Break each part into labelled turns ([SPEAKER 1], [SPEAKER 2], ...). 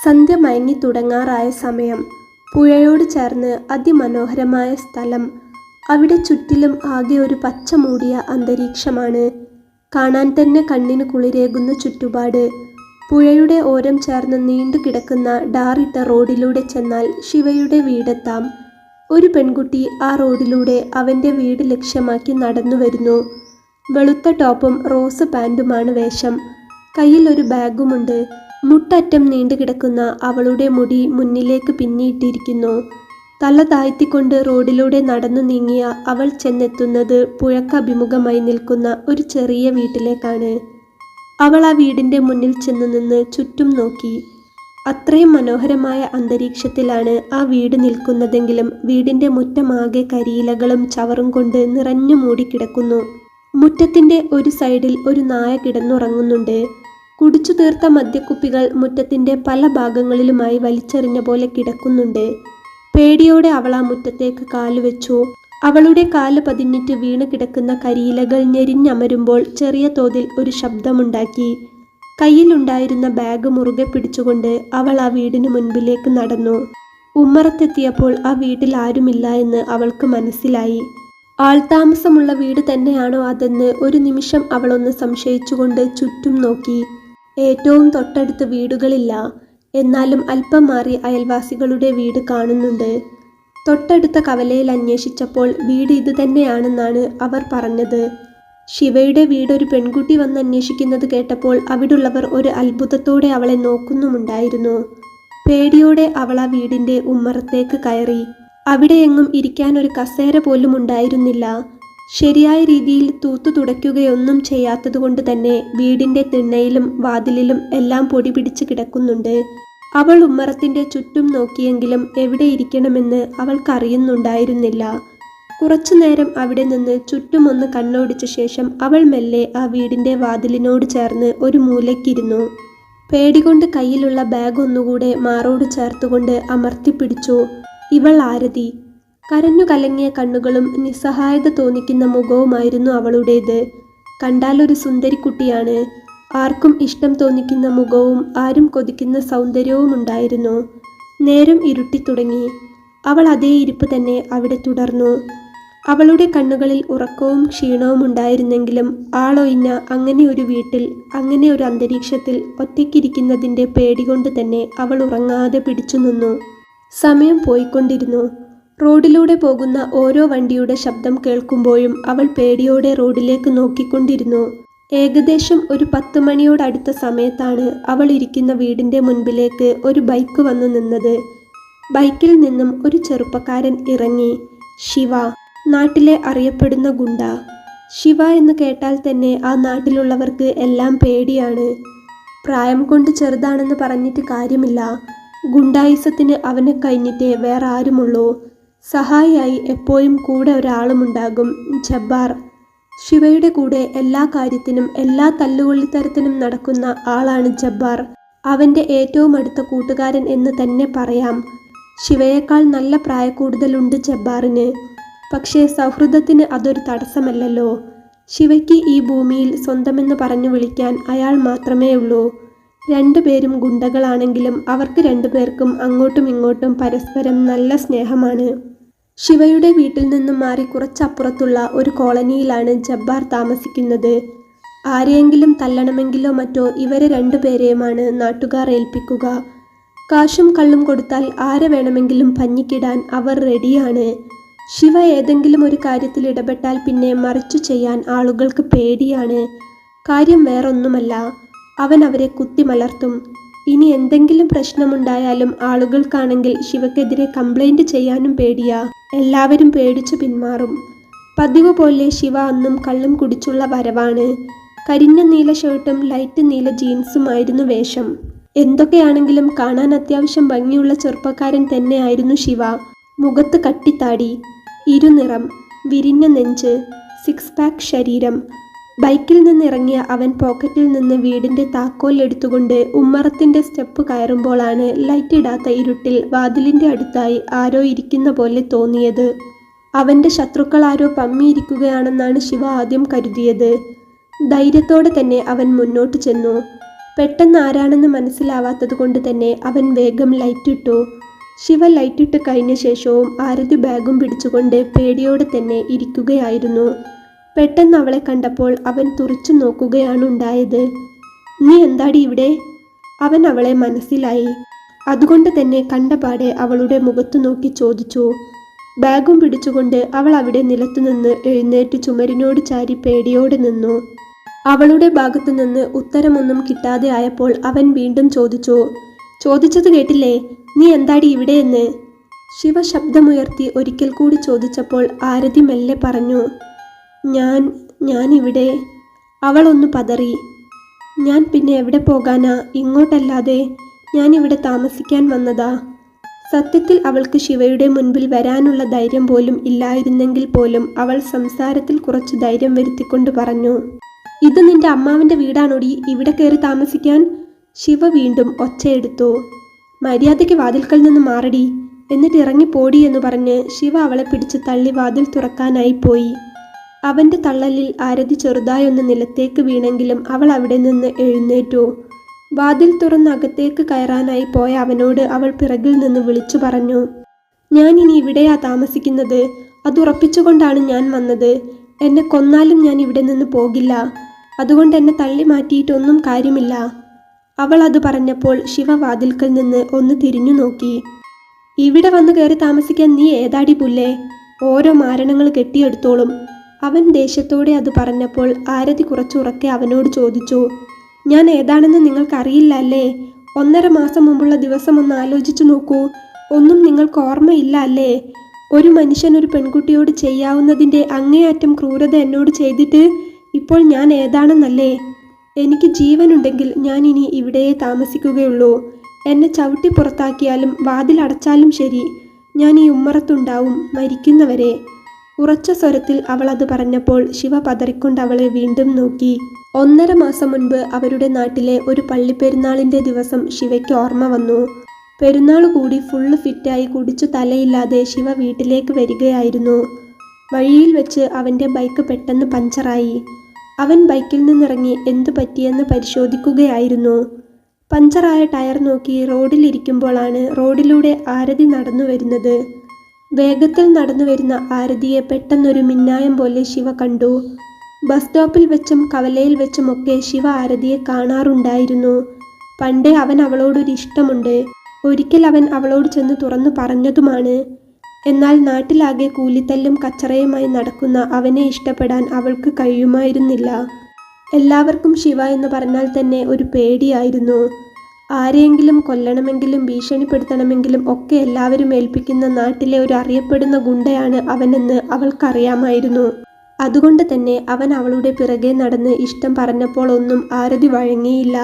[SPEAKER 1] സന്ധ്യ മയങ്ങി തുടങ്ങാറായ സമയം. പുഴയോട് ചേർന്ന് അതിമനോഹരമായ സ്ഥലം. അവിടെ ചുറ്റിലും ആകെ ഒരു പച്ച മൂടിയ അന്തരീക്ഷമാണ്. കാണാൻ തന്നെ കണ്ണിന് കുളിരേകുന്ന ചുറ്റുപാട്. പുഴയുടെ ഓരം ചേർന്ന് നീണ്ടു കിടക്കുന്ന ടാറിട്ട റോഡിലൂടെ ചെന്നാൽ ശിവയുടെ വീടെത്താം. ഒരു പെൺകുട്ടി ആ റോഡിലൂടെ അവൻ്റെ വീട് ലക്ഷ്യമാക്കി നടന്നു വരുന്നു. വെളുത്ത ടോപ്പും റോസ് പാൻറ്റുമാണ് വേഷം. കയ്യിൽ ഒരു ബാഗുമുണ്ട്. മുട്ടറ്റം നീണ്ടുകിടക്കുന്ന അവളുടെ മുടി മുന്നിലേക്ക് പിന്നിയിട്ടിരിക്കുന്നു. തല താഴ്ത്തിക്കൊണ്ട് റോഡിലൂടെ നടന്നു നീങ്ങിയ അവൾ ചെന്നെത്തുന്നത് പുഴക്കഭിമുഖമായി നിൽക്കുന്ന ഒരു ചെറിയ വീട്ടിലേക്കാണ്. അവൾ ആ വീടിൻ്റെ മുന്നിൽ ചെന്നു നിന്ന് ചുറ്റും നോക്കി. അത്രയും മനോഹരമായ അന്തരീക്ഷത്തിലാണ് ആ വീട് നിൽക്കുന്നതെങ്കിലും വീടിൻ്റെ മുറ്റമാകെ കരിയിലകളും ചവറും കൊണ്ട് നിറഞ്ഞു മൂടിക്കിടക്കുന്നു. മുറ്റത്തിൻ്റെ ഒരു സൈഡിൽ ഒരു നായ കിടന്നുറങ്ങുന്നുണ്ട്. കുടിച്ചു തീർത്ത മദ്യക്കുപ്പികൾ മുറ്റത്തിൻ്റെ പല ഭാഗങ്ങളിലുമായി വലിച്ചെറിഞ്ഞ പോലെ കിടക്കുന്നുണ്ട്. പേടിയോടെ അവൾ ആ മുറ്റത്തേക്ക് കാലുവെച്ചു. അവളുടെ കാല് പതിഞ്ഞിട്ട് വീണ് കിടക്കുന്ന കരിയിലകൾ ഞെരിഞ്ഞമരുമ്പോൾ ചെറിയ തോതിൽ ഒരു ശബ്ദമുണ്ടാക്കി. കയ്യിലുണ്ടായിരുന്ന ബാഗ് മുറുകെ പിടിച്ചുകൊണ്ട് അവൾ ആ വീടിന് മുൻപിലേക്ക് നടന്നു. ഉമ്മറത്തെത്തിയപ്പോൾ ആ വീട്ടിൽ ആരുമില്ല എന്ന് അവൾക്ക് മനസ്സിലായി. ആൾതാമസമുള്ള വീട് തന്നെയാണോ അതെന്ന് ഒരു നിമിഷം അവളൊന്ന് സംശയിച്ചുകൊണ്ട് ചുറ്റും നോക്കി. ഏറ്റവും തൊട്ടടുത്ത് വീടുകളില്ല. എന്നാലും അല്പം മാറി അയൽവാസികളുടെ വീട് കാണുന്നുണ്ട്. തൊട്ടടുത്ത കവലയിൽ അന്വേഷിച്ചപ്പോൾ വീട് ഇത് തന്നെയാണെന്നാണ് അവർ പറഞ്ഞത്. ശിവയുടെ വീട് ഒരു പെൺകുട്ടി വന്ന് അന്വേഷിക്കുന്നത് കേട്ടപ്പോൾ അവിടുള്ളവർ ഒരു അത്ഭുതത്തോടെ അവളെ നോക്കുന്നുമുണ്ടായിരുന്നു. പേടിയോടെ അവൾ ആ വീടിൻ്റെ ഉമ്മറത്തേക്ക് കയറി. അവിടെയെങ്ങും ഇരിക്കാൻ ഒരു കസേര പോലും ഉണ്ടായിരുന്നില്ല. ശരിയായ രീതിയിൽ തൂത്തു തുടയ്ക്കുകയൊന്നും ചെയ്യാത്തതുകൊണ്ട് തന്നെ വീടിൻ്റെ തിണ്ണയിലും വാതിലിലും എല്ലാം പൊടി പിടിച്ച് കിടക്കുന്നുണ്ട്. അവൾ ഉമ്മറത്തിൻ്റെ ചുറ്റും നോക്കിയെങ്കിലും എവിടെ ഇരിക്കണമെന്ന് അവൾക്കറിയുന്നുണ്ടായിരുന്നില്ല. കുറച്ചു നേരം അവിടെ നിന്ന് ചുറ്റുമൊന്ന് കണ്ണോടിച്ച ശേഷം അവൾ മെല്ലെ ആ വീടിൻ്റെ വാതിലിനോട് ചേർന്ന് ഒരു മൂലയ്ക്കിരുന്നു. പേടികൊണ്ട് കയ്യിലുള്ള ബാഗ് ഒന്നുകൂടെ മാറോട് ചേർത്തുകൊണ്ട് അമർത്തിപ്പിടിച്ചു. ഇവൾ ആരതി. കരഞ്ഞു കലങ്ങിയ കണ്ണുകളും നിസ്സഹായത തോന്നിക്കുന്ന മുഖവുമായിരുന്നു അവളുടേത്. കണ്ടാലൊരു സുന്ദരിക്കുട്ടിയാണ്. ആർക്കും ഇഷ്ടം തോന്നിക്കുന്ന മുഖവും ആരും കൊതിക്കുന്ന സൗന്ദര്യവും ഉണ്ടായിരുന്നു. നേരം ഇരുട്ടിത്തുടങ്ങി. അവൾ അതേ ഇരിപ്പ് തന്നെ അവിടെ തുടർന്നു. അവളുടെ കണ്ണുകളിൽ ഉറക്കവും ക്ഷീണവും ഉണ്ടായിരുന്നെങ്കിലും ആളൊഴിഞ്ഞ അങ്ങനെ ഒരു വീട്ടിൽ, അങ്ങനെ ഒരു അന്തരീക്ഷത്തിൽ ഒറ്റയ്ക്കിരിക്കുന്നതിൻ്റെ പേടികൊണ്ട് തന്നെ അവൾ ഉറങ്ങാതെ പിടിച്ചു നിന്നു. സമയം പോയിക്കൊണ്ടിരുന്നു. റോഡിലൂടെ പോകുന്ന ഓരോ വണ്ടിയുടെ ശബ്ദം കേൾക്കുമ്പോഴും അവൾ പേടിയോടെ റോഡിലേക്ക് നോക്കിക്കൊണ്ടിരുന്നു. ഏകദേശം ഒരു 10 മണിയോടടുത്ത സമയത്താണ് അവൾ ഇരിക്കുന്ന വീടിൻ്റെ മുൻപിലേക്ക് ഒരു ബൈക്ക് വന്നു നിന്നത്. ബൈക്കിൽ നിന്നും ഒരു ചെറുപ്പക്കാരൻ ഇറങ്ങി. ശിവ, നാട്ടിലെ അറിയപ്പെടുന്ന ഗുണ്ട. ശിവ എന്ന് കേട്ടാൽ തന്നെ ആ നാട്ടിലുള്ളവർക്ക് എല്ലാം പേടിയാണ്. പ്രായം കൊണ്ട് ചെറുതാണെന്ന് പറഞ്ഞിട്ട് കാര്യമില്ല. ഗുണ്ടായിസത്തിന് അവനെ കഴിഞ്ഞിട്ടേ വേറെ ആരുമുള്ളൂ. സഹായിയായി എപ്പോഴും കൂടെ ഒരാളുമുണ്ടാകും. ജബ്ബാർ. ശിവയുടെ കൂടെ എല്ലാ കാര്യത്തിനും എല്ലാ തല്ലുകൊള്ളിത്തരത്തിനും നടക്കുന്ന ആളാണ് ജബ്ബാർ. അവൻ്റെ ഏറ്റവും അടുത്ത കൂട്ടുകാരൻ എന്ന് തന്നെ പറയാം. ശിവയേക്കാൾ നല്ല പ്രായക്കൂടുതലുണ്ട് ജബ്ബാറിന്. പക്ഷേ സൗഹൃദത്തിന് അതൊരു തടസ്സമല്ലല്ലോ. ശിവയ്ക്ക് ഈ ഭൂമിയിൽ സ്വന്തമെന്ന് പറഞ്ഞു വിളിക്കാൻ അയാൾ മാത്രമേ ഉള്ളൂ. രണ്ടുപേരും ഗുണ്ടകളാണെങ്കിലും അവർക്ക് രണ്ടുപേർക്കും അങ്ങോട്ടും ഇങ്ങോട്ടും പരസ്പരം നല്ല സ്നേഹമാണ്. ശിവയുടെ വീട്ടിൽ നിന്നും മാറി കുറച്ചപ്പുറത്തുള്ള ഒരു കോളനിയിലാണ് ജബ്ബാർ താമസിക്കുന്നത്. ആരെയെങ്കിലും തല്ലണമെങ്കിലോ മറ്റോ ഇവരെ രണ്ടുപേരെയുമാണ് നാട്ടുകാർ ഏൽപ്പിക്കുക. കാശും കള്ളും കൊടുത്താൽ ആരെ വേണമെങ്കിലും പഞ്ഞിക്കിടാൻ അവർ റെഡിയാണ്. ശിവ ഏതെങ്കിലും ഒരു കാര്യത്തിൽ ഇടപെട്ടാൽ പിന്നെ മറിച്ചു ചെയ്യാൻ ആളുകൾക്ക് പേടിയാണ്. കാര്യം വേറൊന്നുമല്ല, അവൻ അവരെ കുത്തിമലർത്തും. ഇനി എന്തെങ്കിലും പ്രശ്നമുണ്ടായാലും ആളുകൾക്കാണെങ്കിൽ ശിവക്കെതിരെ കംപ്ലൈൻറ്റ് ചെയ്യാനും പേടിയാ. എല്ലാവരും പേടിച്ചു പിന്മാറും. പതിവ് പോലെ ശിവ അന്നും കള്ളും കുടിച്ചുള്ള വരവാണ്. കരിഞ്ഞ നീല ഷർട്ടും ലൈറ്റ് നീല ജീൻസുമായിരുന്നു വേഷം. എന്തൊക്കെയാണെങ്കിലും കാണാൻ അത്യാവശ്യം ഭംഗിയുള്ള ചെറുപ്പക്കാരൻ തന്നെയായിരുന്നു ശിവ. മുഖത്ത് കട്ടിത്താടി, ഇരുനിറം, വിരിഞ്ഞ നെഞ്ച്, 6 പാക്ക് ശരീരം. ബൈക്കിൽ നിന്നിറങ്ങിയ അവൻ പോക്കറ്റിൽ നിന്ന് വീടിൻ്റെ താക്കോൽ എടുത്തുകൊണ്ട് ഉമ്മറത്തിൻ്റെ സ്റ്റെപ്പ് കയറുമ്പോഴാണ് ലൈറ്റ് ഇടാത്ത ഇരുട്ടിൽ വാതിലിൻ്റെ അടുത്തായി ആരോ ഇരിക്കുന്ന പോലെ തോന്നിയത്. അവൻ്റെ ശത്രുക്കൾ ആരോ പമ്മിയിരിക്കുകയാണെന്നാണ് ശിവ ആദ്യം കരുതിയത്. ധൈര്യത്തോടെ തന്നെ അവൻ മുന്നോട്ട് ചെന്നു. പെട്ടെന്ന് ആരാണെന്ന് മനസ്സിലാവാത്തത് കൊണ്ട് തന്നെ അവൻ വേഗം ലൈറ്റിട്ടു. ശിവ ലൈറ്റിട്ട് കഴിഞ്ഞ ശേഷവും ആരതി ബാഗും പിടിച്ചുകൊണ്ട് പേടിയോടെ തന്നെ ഇരിക്കുകയായിരുന്നു. പെട്ടെന്ന് അവളെ കണ്ടപ്പോൾ അവൻ തുറിച്ചു നോക്കുകയാണ് ഉണ്ടായത്. നീ എന്താടി ഇവിടെ? അവൻ അവളെ മനസ്സിലായി. അതുകൊണ്ട് തന്നെ കണ്ടപാടെ അവളുടെ മുഖത്തു നോക്കി ചോദിച്ചു. ബാഗും പിടിച്ചുകൊണ്ട് അവൾ അവിടെ നിലത്തുനിന്ന് എഴുന്നേറ്റ് ചുമരിനോട് ചാരി പേടിയോടെ നിന്നു. അവളുടെ ഭാഗത്തു നിന്ന് ഉത്തരമൊന്നും കിട്ടാതെ ആയപ്പോൾ അവൻ വീണ്ടും ചോദിച്ചു. ചോദിച്ചത് കേട്ടില്ലേ? നീ എന്താടി ഇവിടെയെന്ന്? ശിവ ശബ്ദമുയർത്തി ഒരിക്കൽ കൂടി ചോദിച്ചപ്പോൾ ആരതി മെല്ലെ പറഞ്ഞു. ഞാൻ ഇവിടെ. അവളൊന്നു പതറി. ഞാൻ പിന്നെ എവിടെ പോകാനാ? ഇങ്ങോട്ടല്ലാതെ. ഞാൻ ഇവിടെ താമസിക്കാൻ വന്നതാ. സത്യത്തിൽ അവൾക്ക് ശിവയുടെ മുൻപിൽ വരാനുള്ള ധൈര്യം പോലും ഇല്ലായിരുന്നെങ്കിൽ പോലും അവൾ സംസാരത്തിൽ കുറച്ച് ധൈര്യം വരുത്തിക്കൊണ്ട് പറഞ്ഞു. ഇത് നിന്റെ അമ്മാവൻ്റെ വീടാണോടി, ഇവിടെ കയറി താമസിക്കാൻ? ശിവ വീണ്ടും ഒച്ചയെടുത്തു. മര്യാദയ്ക്ക് വാതിൽക്കൽ നിന്ന് മാറടി, എന്നിട്ട് ഇറങ്ങിപ്പോടി എന്ന് പറഞ്ഞ് ശിവ അവളെ പിടിച്ച് തള്ളി വാതിൽ തുറക്കാനായി പോയി. അവൻ്റെ തള്ളലിൽ ആരതി ചെറുതായൊന്ന് നിലത്തേക്ക് വീണെങ്കിലും അവൾ അവിടെ നിന്ന് എഴുന്നേറ്റു. വാതിൽ തുറന്ന് അകത്തേക്ക് കയറാനായി പോയ അവനോട് അവൾ പിറകിൽ നിന്ന് വിളിച്ചു പറഞ്ഞു. ഞാൻ ഇനി ഇവിടെയാ താമസിക്കുന്നത്. അത് ഉറപ്പിച്ചുകൊണ്ടാണ് ഞാൻ വന്നത്. എന്നെ കൊന്നാലും ഞാൻ ഇവിടെ നിന്ന് പോകില്ല. അതുകൊണ്ട് എന്നെ തള്ളി മാറ്റിയിട്ടൊന്നും കാര്യമില്ല. അവൾ അത് പറഞ്ഞപ്പോൾ ശിവ വാതിൽക്കൽ നിന്ന് ഒന്ന് തിരിഞ്ഞു നോക്കി. ഇവിടെ വന്ന് കയറി താമസിക്കാൻ നീ ഏതാടി പുല്ലേ? ഓരോ മാരണങ്ങൾ കെട്ടിയെടുത്തോളും. അവൻ ദേഷ്യത്തോടെ അത് പറഞ്ഞപ്പോൾ ആരതി കുറച്ചുറക്കെ അവനോട് ചോദിച്ചു. ഞാൻ ഏതാണെന്ന് നിങ്ങൾക്കറിയില്ല അല്ലേ? 1.5 മാസം മുമ്പുള്ള ദിവസം ഒന്ന് ആലോചിച്ചു നോക്കൂ. ഒന്നും നിങ്ങൾക്ക് ഓർമ്മയില്ല അല്ലേ? ഒരു മനുഷ്യൻ ഒരു പെൺകുട്ടിയോട് ചെയ്യാവുന്നതിൻ്റെ അങ്ങേയറ്റം ക്രൂരത എന്നോട് ചെയ്തിട്ട് ഇപ്പോൾ ഞാൻ ഏതാണെന്നല്ലേ? എനിക്ക് ജീവനുണ്ടെങ്കിൽ ഞാൻ ഇനി ഇവിടെയേ താമസിക്കുകയുള്ളൂ. എന്നെ ചവിട്ടി പുറത്താക്കിയാലും വാതിലടച്ചാലും ശരി, ഞാൻ ഈ ഉമ്മറത്തുണ്ടാവും മരിക്കുന്നവരെ. ഉറച്ച സ്വരത്തിൽ അവൾ അത് പറഞ്ഞപ്പോൾ ശിവ പതറിക്കൊണ്ട് അവളെ വീണ്ടും നോക്കി. 1.5 മാസം മുൻപ് അവരുടെ നാട്ടിലെ ഒരു പള്ളിപ്പെരുന്നാളിൻ്റെ ദിവസം ശിവയ്ക്ക് ഓർമ്മ വന്നു. പെരുന്നാൾ കൂടി ഫുള്ള് ഫിറ്റായി കുടിച്ചു തലയില്ലാതെ ശിവ വീട്ടിലേക്ക് വരികയായിരുന്നു. വഴിയിൽ വെച്ച് അവൻ്റെ ബൈക്ക് പെട്ടെന്ന് പഞ്ചറായി. അവൻ ബൈക്കിൽ നിന്നിറങ്ങി എന്തു പറ്റിയെന്ന് പരിശോധിക്കുകയായിരുന്നു. പഞ്ചറായ ടയർ നോക്കി റോഡിലിരിക്കുമ്പോഴാണ് റോഡിലൂടെ ആരതി നടന്നു വരുന്നത്. വേഗത്തിൽ നടന്നു വരുന്ന ആരതിയെ പെട്ടെന്നൊരു മിന്നായം പോലെ ശിവ കണ്ടു. ബസ് സ്റ്റോപ്പിൽ വെച്ചും കവലയിൽ വെച്ചുമൊക്കെ ശിവ ആരതിയെ കാണാറുണ്ടായിരുന്നു. പണ്ടേ അവൻ അവളോടൊരു ഇഷ്ടമുണ്ട്. ഒരിക്കൽ അവൻ അവളോട് ചെന്ന് തുറന്നു പറഞ്ഞതുമാണ്. എന്നാൽ നാട്ടിലാകെ കൂലിത്തല്ലും കച്ചറയുമായി നടക്കുന്ന അവനെ ഇഷ്ടപ്പെടാൻ അവൾക്ക് കഴിയുമായിരുന്നില്ല. എല്ലാവർക്കും ശിവ എന്ന് പറഞ്ഞാൽ തന്നെ ഒരു പേടിയായിരുന്നു. ആരെയെങ്കിലും കൊല്ലണമെങ്കിലും ഭീഷണിപ്പെടുത്തണമെങ്കിലും ഒക്കെ എല്ലാവരും ഏൽപ്പിക്കുന്ന നാട്ടിലെ ഒരു അറിയപ്പെടുന്ന ഗുണ്ടയാണ് അവനെന്ന് അവൾക്കറിയാമായിരുന്നു. അതുകൊണ്ട് തന്നെ അവൻ അവളുടെ പിറകെ നടന്ന് ഇഷ്ടം പറഞ്ഞപ്പോൾ ഒന്നും ആരതി വഴങ്ങിയില്ല.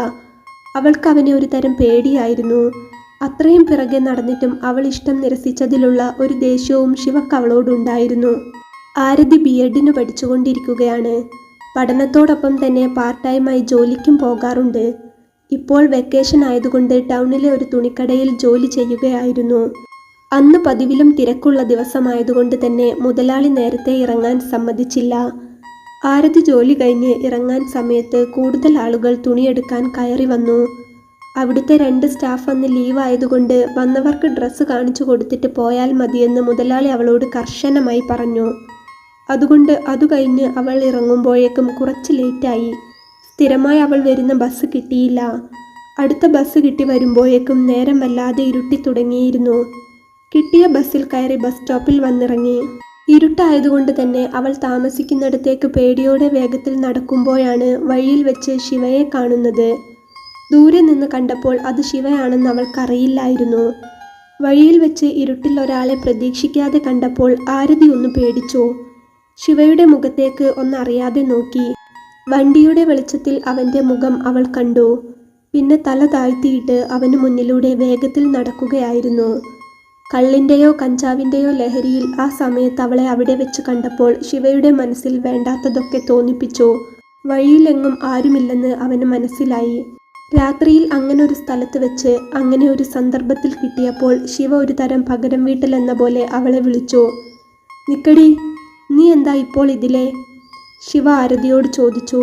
[SPEAKER 1] അവൾക്ക് അവനെ ഒരു തരം പേടിയായിരുന്നു. അത്രയും പിറകെ നടന്നിട്ടും അവൾ ഇഷ്ടം നിരസിച്ചതിലുള്ള ഒരു ദേഷ്യവും ശിവക്ക് അവളോടുണ്ടായിരുന്നു. ആരതി B.Ed പഠിച്ചുകൊണ്ടിരിക്കുകയാണ്. പഠനത്തോടൊപ്പം തന്നെ പാർട്ട് ടൈമായി ജോലിക്കും പോകാറുണ്ട്. ഇപ്പോൾ വെക്കേഷൻ ആയതുകൊണ്ട് ടൗണിലെ ഒരു തുണിക്കടയിൽ ജോലി ചെയ്യുകയായിരുന്നു. അന്ന് പതിവിലും തിരക്കുള്ള ദിവസമായതുകൊണ്ട് തന്നെ മുതലാളി നേരത്തെ ഇറങ്ങാൻ സമ്മതിച്ചില്ല. ആരതി ജോലി കഴിഞ്ഞ് ഇറങ്ങാൻ സമയത്ത് കൂടുതൽ ആളുകൾ തുണിയെടുക്കാൻ കയറി വന്നു. അവിടുത്തെ 2 സ്റ്റാഫ് അന്ന് ലീവ് ആയതുകൊണ്ട് വന്നവർക്ക് ഡ്രസ്സ് കാണിച്ചു കൊടുത്തിട്ട് പോയാൽ മതിയെന്ന് മുതലാളി അവളോട് കർശനമായി പറഞ്ഞു. അതുകൊണ്ട് അത് കഴിഞ്ഞ് അവൾ ഇറങ്ങുമ്പോഴേക്കും കുറച്ച് ലേറ്റായി. സ്ഥിരമായി അവൾ വരുന്ന ബസ് കിട്ടിയില്ല. അടുത്ത ബസ് കിട്ടി വരുമ്പോഴേക്കും നേരം വല്ലാതെ ഇരുട്ടി തുടങ്ങിയിരുന്നു. കിട്ടിയ ബസ്സിൽ കയറി ബസ് സ്റ്റോപ്പിൽ വന്നിറങ്ങി. ഇരുട്ടായതുകൊണ്ട് തന്നെ അവൾ താമസിക്കുന്നിടത്തേക്ക് പേടിയോടെ വേഗത്തിൽ നടക്കുമ്പോഴാണ് വഴിയിൽ വെച്ച് ശിവയെ കാണുന്നത്. ദൂരെ നിന്ന് കണ്ടപ്പോൾ അത് ശിവയാണെന്ന് അവൾക്കറിയില്ലായിരുന്നു. വഴിയിൽ വെച്ച് ഇരുട്ടിൽ ഒരാളെ പ്രതീക്ഷിക്കാതെ കണ്ടപ്പോൾ ആരതി ഒന്ന് പേടിച്ചു. ശിവയുടെ മുഖത്തേക്ക് ഒന്നറിയാതെ നോക്കി. വണ്ടിയുടെ വെളിച്ചത്തിൽ അവൻ്റെ മുഖം അവൾ കണ്ടു. പിന്നെ തല താഴ്ത്തിയിട്ട് അവന് മുന്നിലൂടെ വേഗത്തിൽ നടക്കുകയായിരുന്നു. കള്ളിൻ്റെയോ കഞ്ചാവിൻ്റെയോ ലഹരിയിൽ ആ സമയത്ത് അവളെ അവിടെ വെച്ച് കണ്ടപ്പോൾ ശിവയുടെ മനസ്സിൽ വേണ്ടാത്തതൊക്കെ തോന്നിപ്പിച്ചു. വഴിയിലെങ്ങും ആരുമില്ലെന്ന് അവന് മനസ്സിലായി. രാത്രിയിൽ അങ്ങനെ ഒരു സ്ഥലത്ത് വെച്ച് അങ്ങനെ ഒരു സന്ദർഭത്തിൽ കിട്ടിയപ്പോൾ ശിവ ഒരു തരം പകരം വീട്ടലെന്ന പോലെ അവളെ വിളിച്ചു. നിക്കടി, നീ എന്താ ഇപ്പോൾ ഇതിലെ? ശിവ ആരതിയോട് ചോദിച്ചു.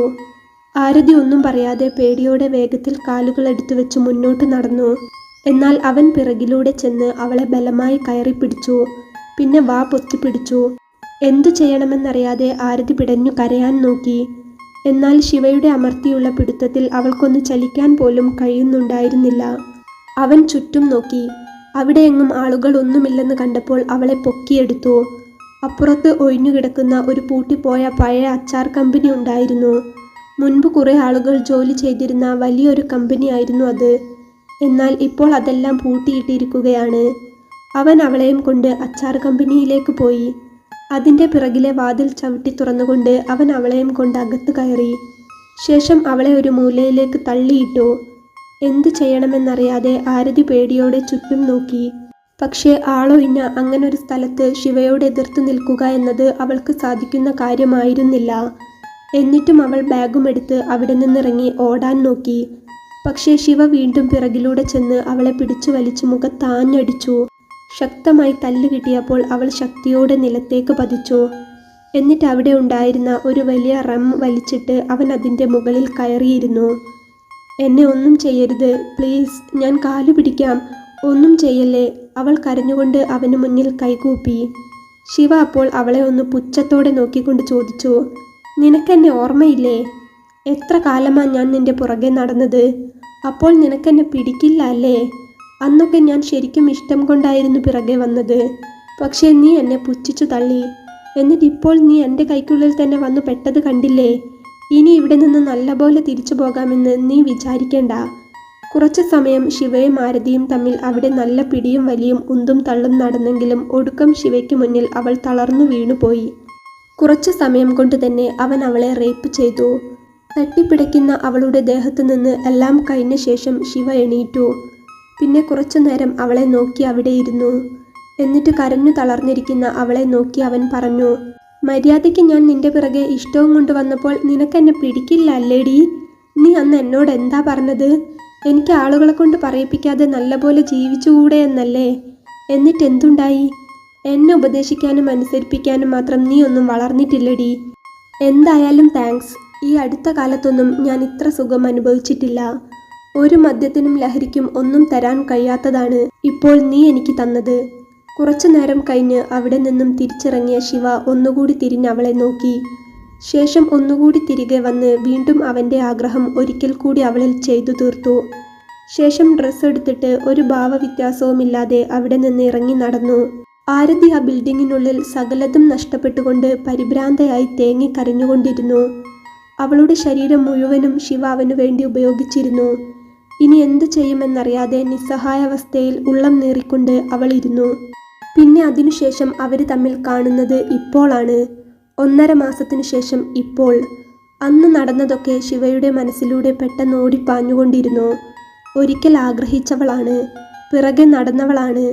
[SPEAKER 1] ആരതി ഒന്നും പറയാതെ പേടിയോടെ വേഗത്തിൽ കാലുകൾ എടുത്തു വെച്ച് മുന്നോട്ട് നടന്നു. എന്നാൽ അവൻ പിറകിലൂടെ ചെന്ന് അവളെ ബലമായി കയറി പിടിച്ചു. പിന്നെ വാ പൊത്തിപ്പിടിച്ചു. എന്തു ചെയ്യണമെന്നറിയാതെ ആരതി പിടഞ്ഞു കരയാൻ നോക്കി. എന്നാൽ ശിവയുടെ അമർത്തിയുള്ള പിടുത്തത്തിൽ അവൾക്കൊന്ന് ചലിക്കാൻ പോലും കഴിയുന്നുണ്ടായിരുന്നില്ല. അവൻ ചുറ്റും നോക്കി. അവിടെയെങ്ങും ആളുകളൊന്നുമില്ലെന്ന് കണ്ടപ്പോൾ അവളെ പൊക്കിയെടുത്തു. അപ്പുറത്ത് ഒഴിഞ്ഞുകിടക്കുന്ന ഒരു പൂട്ടിപ്പോയ പഴയ അച്ചാർ കമ്പനി ഉണ്ടായിരുന്നു. മുൻപ് കുറേ ആളുകൾ ജോലി ചെയ്തിരുന്ന വലിയൊരു കമ്പനിയായിരുന്നു അത്. എന്നാൽ ഇപ്പോൾ അതെല്ലാം പൂട്ടിയിട്ടിരിക്കുകയാണ്. അവൻ അവളെയും കൊണ്ട് അച്ചാർ കമ്പനിയിലേക്ക് പോയി. അതിൻ്റെ പിറകിലെ വാതിൽ ചവിട്ടി തുറന്നുകൊണ്ട് അവൻ അവളെയും കൊണ്ട് അകത്ത് കയറി. ശേഷം അവളെ ഒരു മൂലയിലേക്ക് തള്ളിയിട്ടു. എന്തു ചെയ്യണമെന്നറിയാതെ ആരതി പേടിയോടെ ചുറ്റും നോക്കി. പക്ഷേ ആളൊഴിഞ്ഞ അങ്ങനൊരു സ്ഥലത്ത് ശിവയോട് എതിർത്ത് നിൽക്കുക എന്നത് അവൾക്ക് സാധിക്കുന്ന കാര്യമായിരുന്നില്ല. എന്നിട്ടും അവൾ ബാഗുമെടുത്ത് അവിടെ നിന്നിറങ്ങി ഓടാൻ നോക്കി. പക്ഷേ ശിവ വീണ്ടും പിറകിലൂടെ ചെന്ന് അവളെ പിടിച്ചു വലിച്ച് മുഖത്താഞ്ഞടിച്ചു. ശക്തമായി തല്ല് കിട്ടിയപ്പോൾ അവൾ ശക്തിയോടെ നിലത്തേക്ക് പതിച്ചു. എന്നിട്ട് അവിടെ ഉണ്ടായിരുന്ന ഒരു വലിയ റം വലിച്ചിട്ട് അവൻ അതിൻ്റെ മുകളിൽ കയറിയിരുന്നു. എന്നെ ഒന്നും ചെയ്യരുത് പ്ലീസ്, ഞാൻ കാലു പിടിക്കാം, ഒന്നും ചെയ്യല്ലേ, അവൾ കരഞ്ഞുകൊണ്ട് അവന് മുന്നിൽ കൈകൂപ്പി. ശിവ അപ്പോൾ അവളെ ഒന്ന് പുച്ഛത്തോടെ നോക്കിക്കൊണ്ട് ചോദിച്ചു, നിനക്കെന്നെ ഓർമ്മയില്ലേ? എത്ര കാലമാ ഞാൻ നിന്റെ പുറകെ നടന്നത്? അപ്പോൾ നിനക്കെന്നെ പിടിക്കില്ല അല്ലേ? അന്നൊക്കെ ഞാൻ ശരിക്കും ഇഷ്ടം കൊണ്ടായിരുന്നു പിറകെ വന്നത്. പക്ഷേ നീ എന്നെ പുച്ഛിച്ചു തള്ളി. എന്നിട്ടിപ്പോൾ നീ എൻ്റെ കൈക്കുള്ളിൽ തന്നെ വന്നു പെട്ടത് കണ്ടില്ലേ? ഇനി ഇവിടെ നിന്ന് നല്ലപോലെ തിരിച്ചു പോകാമെന്ന് നീ വിചാരിക്കേണ്ട. കുറച്ചു സമയം ശിവയും ആരതിയും തമ്മിൽ അവിടെ നല്ല പിടിയും വലിയും ഉന്തും തള്ളും നടന്നെങ്കിലും ഒടുക്കം ശിവയ്ക്ക് മുന്നിൽ അവൾ തളർന്നു വീണുപോയി. കുറച്ചു സമയം കൊണ്ട് തന്നെ അവൻ അവളെ റേപ്പ് ചെയ്തു. തട്ടിപ്പിടയ്ക്കുന്ന അവളുടെ ദേഹത്തു നിന്ന് എല്ലാം കഴിഞ്ഞ ശേഷം ശിവ എണീറ്റു. പിന്നെ കുറച്ചു നേരം അവളെ നോക്കി അവിടെ ഇരുന്നു. എന്നിട്ട് കരഞ്ഞു തളർന്നിരിക്കുന്ന അവളെ നോക്കി അവൻ പറഞ്ഞു, മര്യാദയ്ക്ക് ഞാൻ നിന്റെ പിറകെ ഇഷ്ടവും കൊണ്ട് വന്നപ്പോൾ നിനക്കെന്നെ പിടിക്കില്ല അല്ലേടി? നീ അന്ന് എന്നോട് എന്താ പറഞ്ഞത്? എനിക്ക് ആളുകളെ കൊണ്ട് പറയിപ്പിക്കാതെ നല്ലപോലെ ജീവിച്ചുകൂടെ എന്നല്ലേ? എന്നിട്ടെന്തുണ്ടായി? എന്നെ ഉപദേശിക്കാനും അനുസരിപ്പിക്കാനും മാത്രം നീ ഒന്നും വളർന്നിട്ടില്ലടി. എന്തായാലും താങ്ക്സ്. ഈ അടുത്ത കാലത്തൊന്നും ഞാൻ ഇത്ര സുഖം അനുഭവിച്ചിട്ടില്ല. ഒരു മദ്യത്തിനും ലഹരിക്കും ഒന്നും തരാൻ കഴിയാത്തതാണ് ഇപ്പോൾ നീ എനിക്ക് തന്നത്. കുറച്ചു നേരം കഴിഞ്ഞ് അവിടെ നിന്നും തിരിച്ചിറങ്ങിയ ശിവ ഒന്നുകൂടി തിരിഞ്ഞ് അവളെ നോക്കി. ശേഷം ഒന്നുകൂടി തിരികെ വന്ന് വീണ്ടും അവൻ്റെ ആഗ്രഹം ഒരിക്കൽ കൂടി അവളിൽ ചെയ്തു തീർത്തു. ശേഷം ഡ്രസ്സ് എടുത്തിട്ട് ഒരു ഭാവവ്യത്യാസവുമില്ലാതെ അവിടെ നിന്ന് ഇറങ്ങി നടന്നു. ആരതി ആ ബിൽഡിങ്ങിനുള്ളിൽ സകലതും നഷ്ടപ്പെട്ടുകൊണ്ട് പരിഭ്രാന്തയായി തേങ്ങിക്കരഞ്ഞുകൊണ്ടിരുന്നു. അവളുടെ ശരീരം മുഴുവനും ശിവ അവനു വേണ്ടി ഉപയോഗിച്ചിരുന്നു. ഇനി എന്തു ചെയ്യുമെന്നറിയാതെ നിസ്സഹായാവസ്ഥയിൽ ഉള്ളം നീറിക്കൊണ്ട് അവൾ ഇരുന്നു. പിന്നെ അതിനുശേഷം അവർ തമ്മിൽ കാണുന്നത് ഇപ്പോഴാണ്. 1.5 മാസത്തിനു ശേഷം ഇപ്പോൾ. അന്ന് നടന്നതൊക്കെ ശിവയുടെ മനസ്സിലൂടെ പെട്ടെന്ന് ഓടിപ്പാഞ്ഞുകൊണ്ടിരുന്നു. ഒരിക്കൽ ആഗ്രഹിച്ചവളാണ്, പിറകെ നടന്നവളാണ്.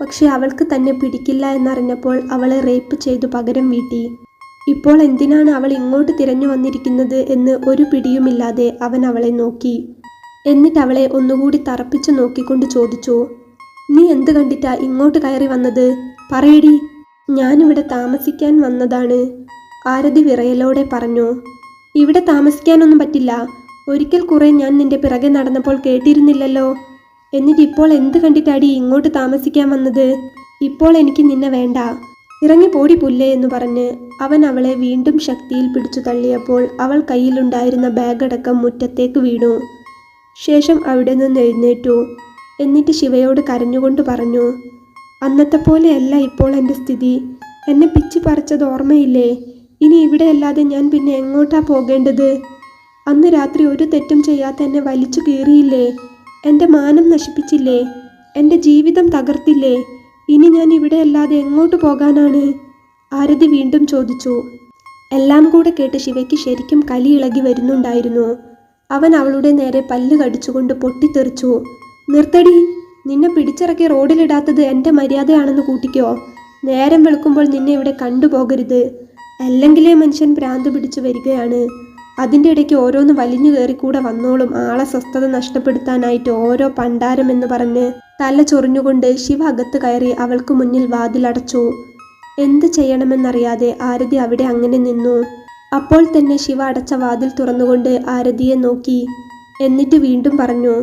[SPEAKER 1] പക്ഷെ അവൾക്ക് തന്നെ പിടിക്കില്ല എന്നറിഞ്ഞപ്പോൾ അവളെ റേപ്പ് ചെയ്തു പകരം വീട്ടി. ഇപ്പോൾ എന്തിനാണ് അവൾ ഇങ്ങോട്ട് തിരഞ്ഞു വന്നിരിക്കുന്നത് എന്ന് ഒരു പിടിയുമില്ലാതെ അവൻ അവളെ നോക്കി. എന്നിട്ട് അവളെ ഒന്നുകൂടി തറപ്പിച്ചു നോക്കിക്കൊണ്ട് ചോദിച്ചു, നീ എന്ത് കണ്ടിട്ടാ ഇങ്ങോട്ട് കയറി വന്നത്? പറയടി. ഞാനിവിടെ താമസിക്കാൻ വന്നതാണ്, ആരതി വിറയലോടെ പറഞ്ഞു. ഇവിടെ താമസിക്കാനൊന്നും പറ്റില്ല. ഒരിക്കൽ കുറെ ഞാൻ നിന്റെ പിറകെ നടന്നപ്പോൾ കേട്ടിരുന്നില്ലല്ലോ. എന്നിട്ടിപ്പോൾ എന്ത് കണ്ടിട്ടാടി ഇങ്ങോട്ട് താമസിക്കാൻ വന്നത്? ഇപ്പോൾ എനിക്ക് നിന്നെ വേണ്ട, ഇറങ്ങി പോടി പുല്ലേ എന്ന് പറഞ്ഞ് അവൻ അവളെ വീണ്ടും ശക്തിയിൽ പിടിച്ചു തള്ളിയപ്പോൾ അവൾ കയ്യിലുണ്ടായിരുന്ന ബാഗടക്കം മുറ്റത്തേക്ക് വീണു. ശേഷം അവിടെ നിന്ന് എഴുന്നേറ്റു. എന്നിട്ട് ശിവയോട് കരഞ്ഞുകൊണ്ട് പറഞ്ഞു, അന്നത്തെ പോലെയല്ല ഇപ്പോൾ എൻ്റെ സ്ഥിതി. എന്നെ പിച്ചി പറിച്ചത് ഓർമ്മയില്ലേ? ഇനി ഇവിടെ അല്ലാതെ ഞാൻ പിന്നെ എങ്ങോട്ടാ പോകേണ്ടത്? അന്ന് രാത്രി ഒരു തെറ്റും ചെയ്യാത്ത എന്നെ വലിച്ചു കീറിയില്ലേ? എൻ്റെ മാനം നശിപ്പിച്ചില്ലേ? എൻ്റെ ജീവിതം തകർത്തില്ലേ? ഇനി ഞാൻ ഇവിടെ അല്ലാതെ എങ്ങോട്ട് പോകാനാണ്? ആരതി വീണ്ടും ചോദിച്ചു. എല്ലാം കൂടെ കേട്ട് ശിവയ്ക്ക് ശരിക്കും കലി ഇളകി വരുന്നുണ്ടായിരുന്നു. അവൻ അവളുടെ നേരെ പല്ല് കടിച്ചുകൊണ്ട് പൊട്ടിത്തെറിച്ചു. നിർത്തടി, നിന്നെ പിടിച്ചിറക്കി റോഡിലിടാത്തത് എൻ്റെ മര്യാദയാണെന്ന് കൂട്ടിക്കോ. നേരം വെളുക്കുമ്പോൾ നിന്നെ ഇവിടെ കണ്ടുപോകരുത്. അല്ലെങ്കിലേ മനുഷ്യൻ ഭ്രാന്ത് പിടിച്ചു വരികയാണ്. അതിൻ്റെ ഇടയ്ക്ക് ഓരോന്ന് വലിഞ്ഞു കയറി കൂടെ വന്നോളും ആളെ സ്വസ്ഥത നഷ്ടപ്പെടുത്താനായിട്ട് ഓരോ പണ്ടാരം എന്ന് പറഞ്ഞ് തല ചൊറിഞ്ഞുകൊണ്ട് ശിവ അകത്ത് കയറി അവൾക്ക് മുന്നിൽ വാതിലടച്ചു. എന്ത് ചെയ്യണമെന്നറിയാതെ ആരതി അവിടെ അങ്ങനെ നിന്നു. അപ്പോൾ തന്നെ ശിവ അടച്ച വാതിൽ തുറന്നുകൊണ്ട് ആരതിയെ നോക്കി. എന്നിട്ട് വീണ്ടും പറഞ്ഞു,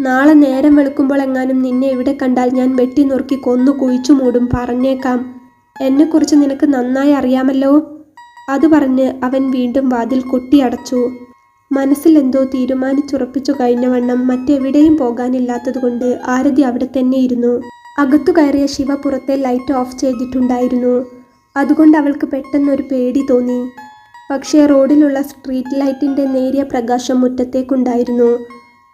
[SPEAKER 1] നാളെ നേരം വെളുക്കുമ്പോൾ എങ്ങാനും നിന്നെ ഇവിടെ കണ്ടാൽ ഞാൻ വെട്ടി നുറുക്കി കൊന്നു കുഴിച്ചു മൂടും, പറഞ്ഞേക്കാം. എന്നെക്കുറിച്ച് നിനക്ക് നന്നായി അറിയാമല്ലോ. അത് പറഞ്ഞ് അവൻ വീണ്ടും വാതിൽ കൊട്ടിയടച്ചു. മനസ്സിൽ എന്തോ തീരുമാനിച്ചുറപ്പിച്ചു കഴിഞ്ഞവണ്ണം മറ്റെവിടെയും പോകാനില്ലാത്തതുകൊണ്ട് ആരതി അവിടെ തന്നെ ഇരുന്നു. അകത്തു കയറിയ ശിവ പുറത്തെ ലൈറ്റ് ഓഫ് ചെയ്തിട്ടുണ്ടായിരുന്നു. അതുകൊണ്ട് അവൾക്ക് പെട്ടെന്നൊരു പേടി തോന്നി. പക്ഷേ റോഡിലുള്ള സ്ട്രീറ്റ് ലൈറ്റിൻ്റെ നേരിയ പ്രകാശം മുറ്റത്തേക്കുണ്ടായിരുന്നു.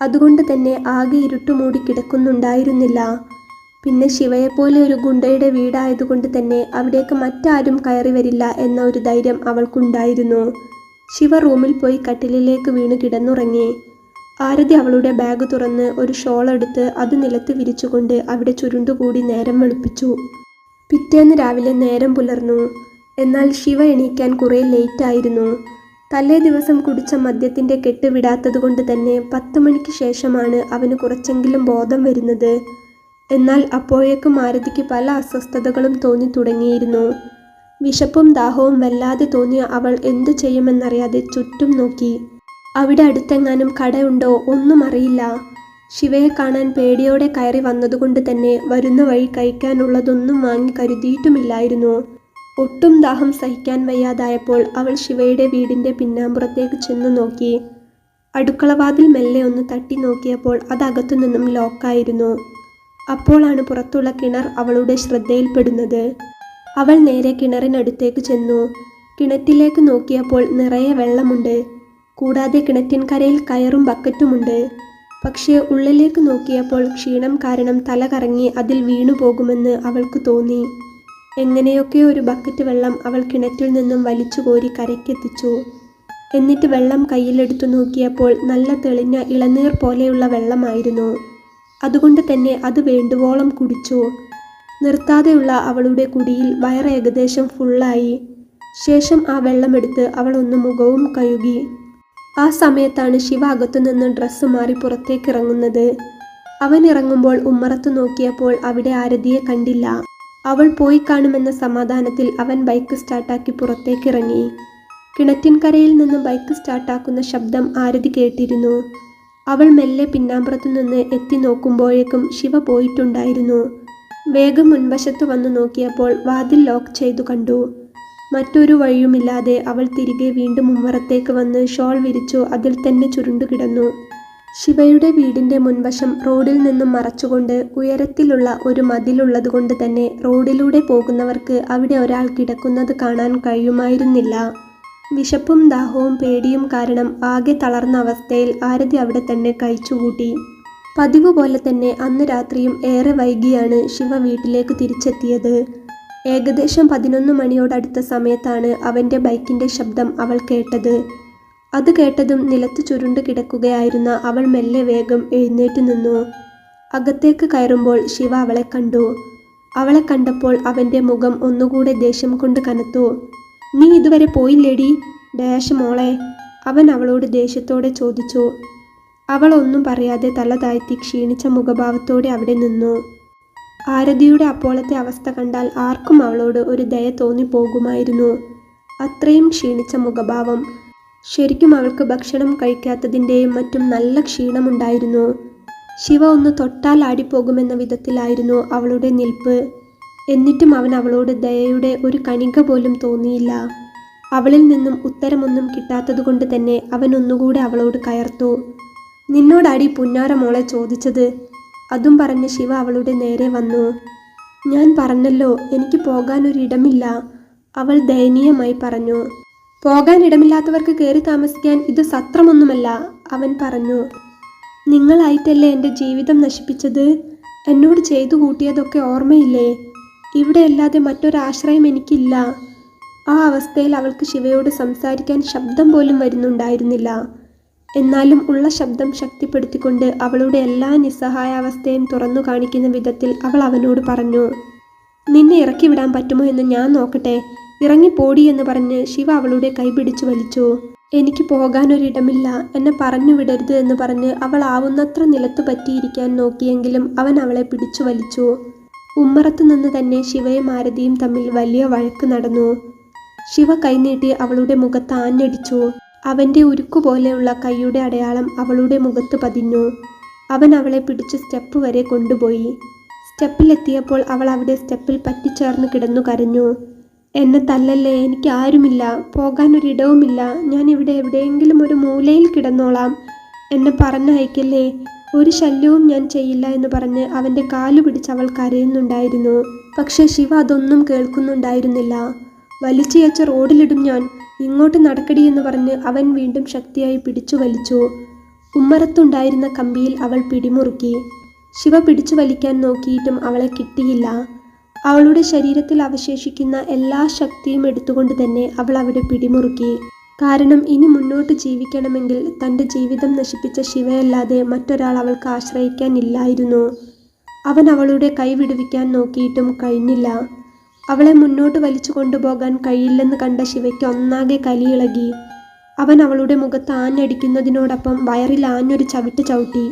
[SPEAKER 1] അതുകൊണ്ട് തന്നെ ആകെ ഇരുട്ടുമൂടി കിടക്കുന്നുണ്ടായിരുന്നില്ല. പിന്നെ ശിവയെപ്പോലെ ഒരു ഗുണ്ടയുടെ വീടായതുകൊണ്ട് തന്നെ അവിടേക്ക് മറ്റാരും കയറി വരില്ല എന്ന ഒരു ധൈര്യം അവൾക്കുണ്ടായിരുന്നു. ശിവ റൂമിൽ പോയി കട്ടിലിലേക്ക് വീണു കിടന്നുറങ്ങി. ആരതി അവളുടെ ബാഗ് തുറന്ന് ഒരു ഷോൾ എടുത്ത് അത് നിലത്ത് വിരിച്ചുകൊണ്ട് അവിടെ ചുരുണ്ടുകൂടി നേരം വെളുപ്പിച്ചു. പിറ്റേന്ന് രാവിലെ നേരം പുലർന്നു. എന്നാൽ ശിവ എണീക്കാൻ കുറേ ലേറ്റായിരുന്നു. തലേ ദിവസം കുടിച്ച മദ്യത്തിൻ്റെ കെട്ട് വിടാത്തതുകൊണ്ട് തന്നെ 10 മണിക്ക് ശേഷമാണ് അവന് കുറച്ചെങ്കിലും ബോധം വരുന്നത്. എന്നാൽ അപ്പോഴേക്കും ആരതിക്ക് പല അസ്വസ്ഥതകളും തോന്നി തുടങ്ങിയിരുന്നു. വിശപ്പും ദാഹവും വല്ലാതെ തോന്നിയ അവൾ എന്തു ചെയ്യുമെന്നറിയാതെ ചുറ്റും നോക്കി. അവിടെ അടുത്തെങ്ങാനും കടയുണ്ടോ ഒന്നും അറിയില്ല. ശിവയെ കാണാൻ പേടിയോടെ കയറി വന്നതുകൊണ്ട് തന്നെ വരുന്ന വഴി കഴിക്കാനുള്ളതൊന്നും വാങ്ങി കരുതിയിട്ടുമില്ലായിരുന്നു. ഒട്ടും ദാഹം സഹിക്കാൻ വയ്യാതായപ്പോൾ അവൾ ശിവയുടെ വീടിൻ്റെ പിന്നാമ്പുറത്തേക്ക് ചെന്നു നോക്കി. അടുക്കളവാതിൽ മെല്ലെ ഒന്ന് തട്ടി നോക്കിയപ്പോൾ അത് അകത്തു നിന്നും ലോക്കായിരുന്നു. അപ്പോഴാണ് പുറത്തുള്ള കിണർ അവളുടെ ശ്രദ്ധയിൽപ്പെടുന്നത്. അവൾ നേരെ കിണറിനടുത്തേക്ക് ചെന്നു. കിണറ്റിലേക്ക് നോക്കിയപ്പോൾ നിറയെ വെള്ളമുണ്ട്. കൂടാതെ കിണറ്റിൻകരയിൽ കയറും ബക്കറ്റുമുണ്ട്. പക്ഷേ ഉള്ളിലേക്ക് നോക്കിയപ്പോൾ ക്ഷീണം കാരണം തല കറങ്ങി അതിൽ വീണു പോകുമെന്ന് അവൾക്ക് തോന്നി. എങ്ങനെയൊക്കെ ഒരു ബക്കറ്റ് വെള്ളം അവൾ കിണറ്റിൽ നിന്നും വലിച്ചു കോരി കരയ്ക്കെത്തിച്ചു. എന്നിട്ട് വെള്ളം കയ്യിലെടുത്തു നോക്കിയപ്പോൾ നല്ല തെളിഞ്ഞ ഇളനീർ പോലെയുള്ള വെള്ളമായിരുന്നു. അതുകൊണ്ട് തന്നെ അത് വേണ്ടുവോളം കുടിച്ചു. നിർത്താതെയുള്ള അവളുടെ കുടിയിൽ വയറ് ഏകദേശം ഫുള്ളായി. ശേഷം ആ വെള്ളമെടുത്ത് അവൾ ഒന്ന് മുഖവും കഴുകി. ആ സമയത്താണ് ശിവ അകത്തുനിന്ന് ഡ്രസ്സ് മാറി പുറത്തേക്കിറങ്ങുന്നത്. അവൻ ഇറങ്ങുമ്പോൾ ഉമ്മറത്ത് നോക്കിയപ്പോൾ അവിടെ ആരതിയെ കണ്ടില്ല. അവൾ പോയി കാണുമെന്ന സമാധാനത്തിൽ അവൻ ബൈക്ക് സ്റ്റാർട്ടാക്കി പുറത്തേക്കിറങ്ങി. കിണറ്റിൻകരയിൽ നിന്ന് ബൈക്ക് സ്റ്റാർട്ടാക്കുന്ന ശബ്ദം ആരതി കേട്ടിരുന്നു. അവൾ മെല്ലെ പിന്നാമ്പുറത്തു നിന്ന് എത്തി നോക്കുമ്പോഴേക്കും ശിവ പോയിട്ടുണ്ടായിരുന്നു. വേഗം മുൻവശത്ത് വന്നു നോക്കിയപ്പോൾ വാതിൽ ലോക്ക് ചെയ്തു കണ്ടു. മറ്റൊരു വഴിയുമില്ലാതെ അവൾ തിരികെ വീണ്ടും ഉമ്മറത്തേക്ക് വന്ന് ഷോൾ വിരിച്ചു അതിൽ തന്നെ ചുരുണ്ടു കിടന്നു. ശിവയുടെ വീടിൻ്റെ മുൻവശം റോഡിൽ നിന്നും മറച്ചുകൊണ്ട് ഉയരത്തിലുള്ള ഒരു മതിലുള്ളതുകൊണ്ട് തന്നെ റോഡിലൂടെ പോകുന്നവർക്ക് അവിടെ ഒരാൾ കിടക്കുന്നത് കാണാൻ കഴിയുമായിരുന്നില്ല. വിശപ്പും ദാഹവും പേടിയും കാരണം ആകെ തളർന്ന അവസ്ഥയിൽ ആരതി അവിടെ തന്നെ കഴിച്ചുകൂട്ടി. പതിവ് പോലെ തന്നെ അന്ന് രാത്രിയും ഏറെ വൈകിയാണ് ശിവ വീട്ടിലേക്ക് തിരിച്ചെത്തിയത്. ഏകദേശം 11 മണിയോടടുത്ത സമയത്താണ് അവൻ്റെ ബൈക്കിൻ്റെ ശബ്ദം അവൾ കേട്ടത്. അത് കേട്ടതും നിലത്ത് ചുരുണ്ട് കിടക്കുകയായിരുന്ന അവൾ മെല്ലെ വേഗം എഴുന്നേറ്റ് നിന്നു. അകത്തേക്ക് കയറുമ്പോൾ ശിവ അവളെ കണ്ടു. അവളെ കണ്ടപ്പോൾ അവൻ്റെ മുഖം ഒന്നുകൂടെ ദേഷ്യം കൊണ്ട് കനത്തു. നീ ഇതുവരെ പോയില്ലേടി ഡാഷ് മോളെ, അവൻ അവളോട് ദേഷ്യത്തോടെ ചോദിച്ചു. അവൾ ഒന്നും പറയാതെ തല താഴ്ത്തി ക്ഷീണിച്ച മുഖഭാവത്തോടെ അവിടെ നിന്നു. ആരതിയുടെ അപ്പോഴത്തെ അവസ്ഥ കണ്ടാൽ ആർക്കും അവളോട് ഒരു ദയ തോന്നിപ്പോകുമായിരുന്നു. അത്രയും ക്ഷീണിച്ച മുഖഭാവം. ശരിക്കും അവൾക്ക് ഭക്ഷണം കഴിക്കാത്തതിൻ്റെയും മറ്റും നല്ല ക്ഷീണമുണ്ടായിരുന്നു. ശിവ ഒന്ന് തൊട്ടാൽ ആടിപ്പോകുമെന്ന വിധത്തിലായിരുന്നു അവളുടെ നിൽപ്പ്. എന്നിട്ടും അവൻ അവളോട് ദയയുടെ ഒരു കണിക പോലും തോന്നിയില്ല. അവളിൽ നിന്നും ഉത്തരമൊന്നും കിട്ടാത്തതുകൊണ്ട് തന്നെ അവൻ ഒന്നുകൂടെ അവളോട് കയർത്തു. നിന്നോടാടി പുന്നാര മോളെ ചോദിച്ചത്? അതും പറഞ്ഞ് ശിവ അവളുടെ നേരെ വന്നു. ഞാൻ പറഞ്ഞല്ലോ, എനിക്ക് പോകാനൊരിടമില്ല, അവൾ ദയനീയമായി പറഞ്ഞു. പോകാനിടമില്ലാത്തവർക്ക് കയറി താമസിക്കാൻ ഇത് സത്രമൊന്നുമല്ല, അവൻ പറഞ്ഞു. നിങ്ങളായിട്ടല്ലേ എൻ്റെ ജീവിതം നശിപ്പിച്ചത്? എന്നോട് ചെയ്തു കൂട്ടിയതൊക്കെ ഓർമ്മയില്ലേ? ഇവിടെ അല്ലാതെ മറ്റൊരാശ്രയം എനിക്കില്ല. ആ അവസ്ഥയിൽ അവൾക്ക് ശിവയോട് സംസാരിക്കാൻ ശബ്ദം പോലും വരുന്നുണ്ടായിരുന്നില്ല. എന്നാലും ഉള്ള ശബ്ദം ശക്തിപ്പെടുത്തിക്കൊണ്ട് അവളുടെ എല്ലാ നിസ്സഹായാവസ്ഥയും തുറന്നു കാണിക്കുന്ന വിധത്തിൽ അവൾ അവനോട് പറഞ്ഞു. നിന്നെ ഇറക്കി വിടാൻ പറ്റുമോ എന്ന് ഞാൻ നോക്കട്ടെ, ഇറങ്ങിപ്പോടി എന്ന് പറഞ്ഞ് ശിവ അവളുടെ കൈ പിടിച്ചു വലിച്ചു. എനിക്ക് പോകാനൊരിടമില്ല, എന്നെ പറഞ്ഞു വിടരുത് എന്ന് പറഞ്ഞ് അവൾ ആവുന്നത്ര നിലത്തു പറ്റിയിരിക്കാൻ നോക്കിയെങ്കിലും അവൻ അവളെ പിടിച്ചു വലിച്ചു. ഉമ്മറത്തു നിന്ന് തന്നെ ശിവയും ആരതിയും തമ്മിൽ വലിയ വഴക്ക് നടന്നു. ശിവ കൈനീട്ടി അവളുടെ മുഖത്ത് ആഞ്ഞടിച്ചു. അവൻ്റെ ഉരുക്കുപോലെയുള്ള കൈയുടെ അടയാളം അവളുടെ മുഖത്ത് പതിഞ്ഞു. അവൻ അവളെ പിടിച്ച് സ്റ്റെപ്പ് വരെ കൊണ്ടുപോയി. സ്റ്റെപ്പിലെത്തിയപ്പോൾ അവൾ അവിടെ സ്റ്റെപ്പിൽ പറ്റിച്ചേർന്ന് കിടന്നു കരഞ്ഞു. എന്നെ തല്ലല്ലേ, എനിക്ക് ആരുമില്ല, പോകാനൊരിടവുമില്ല, ഞാൻ ഇവിടെ എവിടെയെങ്കിലും ഒരു മൂലയിൽ കിടന്നോളാം, എന്നെ പറഞ്ഞയക്കല്ലേ, ഒരു ശല്യവും ഞാൻ ചെയ്യില്ല എന്ന് പറഞ്ഞ് അവൻ്റെ കാലു പിടിച്ച് അവൾ കരയുന്നുണ്ടായിരുന്നു. പക്ഷേ ശിവ അതൊന്നും കേൾക്കുന്നുണ്ടായിരുന്നില്ല. വലിച്ചയച്ച് റോഡിലിടും ഞാൻ, ഇങ്ങോട്ട് നടക്കടി എന്ന് പറഞ്ഞ് അവൻ വീണ്ടും ശക്തിയായി പിടിച്ചു വലിച്ചു. ഉമ്മറത്തുണ്ടായിരുന്ന കമ്പിയിൽ അവൾ പിടിമുറുക്കി. ശിവ പിടിച്ചു വലിക്കാൻ നോക്കിയിട്ടും അവളെ കിട്ടിയില്ല. അവളുടെ ശരീരത്തിൽ അവശേഷിക്കുന്ന എല്ലാ ശക്തിയും എടുത്തുകൊണ്ട് തന്നെ അവൾ അവിടെ പിടിമുറുക്കി. കാരണം ഇനി മുന്നോട്ട് ജീവിക്കണമെങ്കിൽ തൻ്റെ ജീവിതം നശിപ്പിച്ച ശിവയല്ലാതെ മറ്റൊരാൾ അവൾക്ക് ആശ്രയിക്കാനില്ലായിരുന്നു. അവൻ അവളുടെ കൈ വിടുവിക്കാൻ നോക്കിയിട്ടും കഴിഞ്ഞില്ല. അവളെ മുന്നോട്ട് വലിച്ചു കൊണ്ടുപോകാൻ കഴിയില്ലെന്ന് കണ്ട ശിവയ്ക്ക് ഒന്നാകെ കലിയിളകി. അവൻ അവളുടെ മുഖത്ത് ആഞ്ഞടിക്കുന്നതിനോടൊപ്പം വയറിൽ ആഞ്ഞൊരു ചവിട്ട് ചവിട്ടി.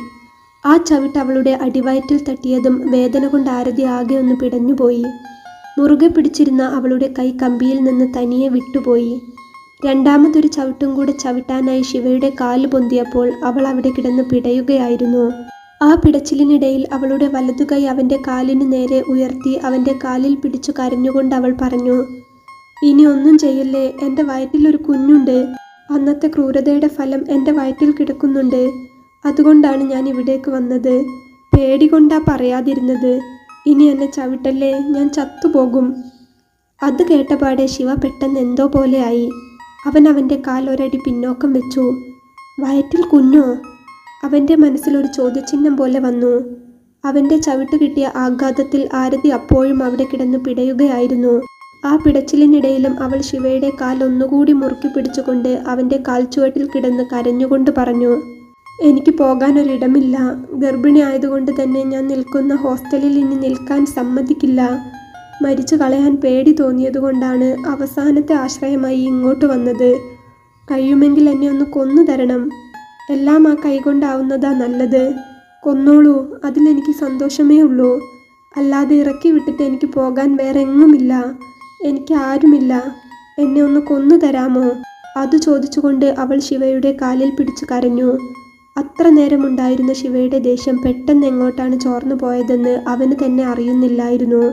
[SPEAKER 1] ആ ചവിട്ട് അവളുടെ അടിവയറ്റിൽ തട്ടിയതും വേദന കൊണ്ട് ആരതി ആകെ ഒന്ന് പിടഞ്ഞുപോയി. മുറുകെ പിടിച്ചിരുന്ന അവളുടെ കൈ കമ്പിയിൽ നിന്ന് തനിയെ വിട്ടുപോയി. രണ്ടാമതൊരു ചവിട്ടും കൂടെ ചവിട്ടാനായി ശിവയുടെ കാല് പൊന്തിയപ്പോൾ അവൾ അവിടെ കിടന്ന് പിടയുകയായിരുന്നു. ആ പിടച്ചിലിനിടയിൽ അവളുടെ വലതുകൈ അവൻ്റെ കാലിനു നേരെ ഉയർത്തി അവൻ്റെ കാലിൽ പിടിച്ചു കരഞ്ഞുകൊണ്ട് അവൾ പറഞ്ഞു, ഇനി ഒന്നും ചെയ്യല്ലേ, എൻ്റെ വയറ്റിലൊരു കുഞ്ഞുണ്ട്, അന്നത്തെ ക്രൂരതയുടെ ഫലം എൻ്റെ വയറ്റിൽ കിടക്കുന്നുണ്ട്, അതുകൊണ്ടാണ് ഞാൻ ഇവിടേക്ക് വന്നത്, പേടി കൊണ്ടാ പറയാതിരുന്നത്, ഇനി എന്നെ ചവിട്ടല്ലേ, ഞാൻ ചത്തുപോകും. അത് കേട്ടപാടെ ശിവ പെട്ടെന്ന് എന്തോ പോലെയായി. അവൻ അവൻ്റെ കാൽ ഒരടി പിന്നോക്കം വെച്ചു. വയറ്റിൽ കുഞ്ഞോ? അവൻ്റെ മനസ്സിലൊരു ചോദ്യചിഹ്നം പോലെ വന്നു. അവൻ്റെ ചവിട്ട് കിട്ടിയ ആഘാതത്തിൽ ആരതി അപ്പോഴും അവിടെ കിടന്ന് പിടയുകയായിരുന്നു. ആ പിടച്ചിലിനിടയിലും അവൾ ശിവയുടെ കാൽ ഒന്നുകൂടി മുറുക്കി പിടിച്ചുകൊണ്ട് അവൻ്റെ കാൽച്ചുവട്ടിൽ കിടന്ന് കരഞ്ഞുകൊണ്ട് പറഞ്ഞു, എനിക്ക് പോകാനൊരിടമില്ല, ഗർഭിണി ആയതുകൊണ്ട് തന്നെ ഞാൻ നിൽക്കുന്ന ഹോസ്റ്റലിൽ ഇനി നിൽക്കാൻ സമ്മതിക്കില്ല, മരിച്ചു കളയാൻ പേടി തോന്നിയതുകൊണ്ടാണ് അവസാനത്തെ ആശ്രയമായി ഇങ്ങോട്ട് വന്നത്, കഴിയുമെങ്കിൽ എന്നെ ഒന്ന് കൊന്നു തരണം, എല്ലാം ആ കൈകൊണ്ടാവുന്നതാ നല്ലത്, കൊന്നോളൂ, അതിലെനിക്ക് സന്തോഷമേ ഉള്ളൂ, അല്ലാതെ ഇറക്കി വിട്ടിട്ട് എനിക്ക് പോകാൻ വേറെ എങ്ങുമില്ല, എനിക്ക് ആരുമില്ല, എന്നെ ഒന്ന് കൊന്നു തരാമോ? അത് ചോദിച്ചുകൊണ്ട് അവൾ ശിവയുടെ കാലിൽ പിടിച്ചു കരഞ്ഞു. അത്ര നേരമുണ്ടായിരുന്ന ശിവയുടെ ദേഷ്യം പെട്ടെന്ന് എങ്ങോട്ടാണ് ചോർന്നു പോയതെന്ന് അവന് തന്നെ അറിയുന്നില്ലായിരുന്നു.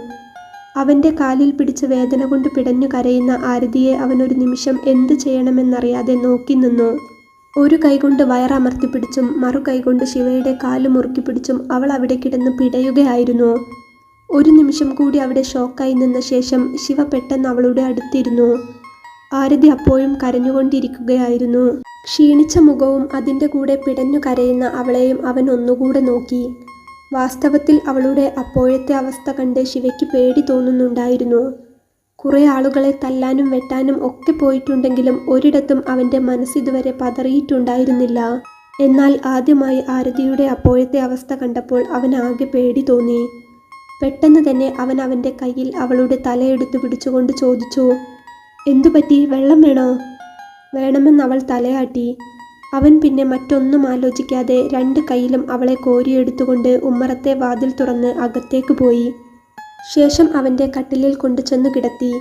[SPEAKER 1] അവൻ്റെ കാലിൽ പിടിച്ച് വേദന കൊണ്ട് പിടഞ്ഞു കരയുന്ന ആരതിയെ അവനൊരു നിമിഷം എന്ത് ചെയ്യണമെന്നറിയാതെ നോക്കി നിന്നു. ഒരു കൈകൊണ്ട് വയറമർത്തിപ്പിടിച്ചും മറു കൈകൊണ്ട് ശിവയുടെ കാല് മുറുക്കി പിടിച്ചും അവൾ അവിടെ കിടന്ന് പിടയുകയായിരുന്നു. ഒരു നിമിഷം കൂടി അവിടെ ഷോക്കായി നിന്ന ശേഷം ശിവ പെട്ടെന്ന് അവളുടെ അടുത്തിരുന്നു. ആരതി അപ്പോഴും കരഞ്ഞുകൊണ്ടിരിക്കുകയായിരുന്നു. ക്ഷീണിച്ച മുഖവും അതിൻ്റെ കൂടെ പിടഞ്ഞു കരയുന്ന അവളെയും അവൻ ഒന്നുകൂടെ നോക്കി. വാസ്തവത്തിൽ അവളുടെ അപ്പോഴത്തെ അവസ്ഥ കണ്ട് ശിവയ്ക്ക് പേടി തോന്നുന്നുണ്ടായിരുന്നു. കുറേ ആളുകളെ തല്ലാനും വെട്ടാനും ഒക്കെ പോയിട്ടുണ്ടെങ്കിലും ഒരിടത്തും അവൻ്റെ മനസ്സിതുവരെ പതറിയിട്ടുണ്ടായിരുന്നില്ല. എന്നാൽ ആദ്യമായി ആരതിയുടെ അപ്പോഴത്തെ അവസ്ഥ കണ്ടപ്പോൾ അവനാകെ പേടി തോന്നി. പെട്ടെന്ന് തന്നെ അവൻ അവൻ്റെ കയ്യിൽ അവളുടെ തലയെടുത്ത് പിടിച്ചുകൊണ്ട് ചോദിച്ചു, എന്തുപറ്റി, വെള്ളം വേണോ? വേണമെന്നവൾ തലയാട്ടി. അവൻ പിന്നെ മറ്റൊന്നും ആലോചിക്കാതെ രണ്ട് കൈയിലും അവളെ കോരിയെടുത്തുകൊണ്ട് ഉമ്മറത്തെ വാതിൽ തുറന്ന് അകത്തേക്ക് പോയി. ശേഷം അവൻ്റെ കട്ടിലിൽ കൊണ്ടുചെന്ന് കിടത്തി.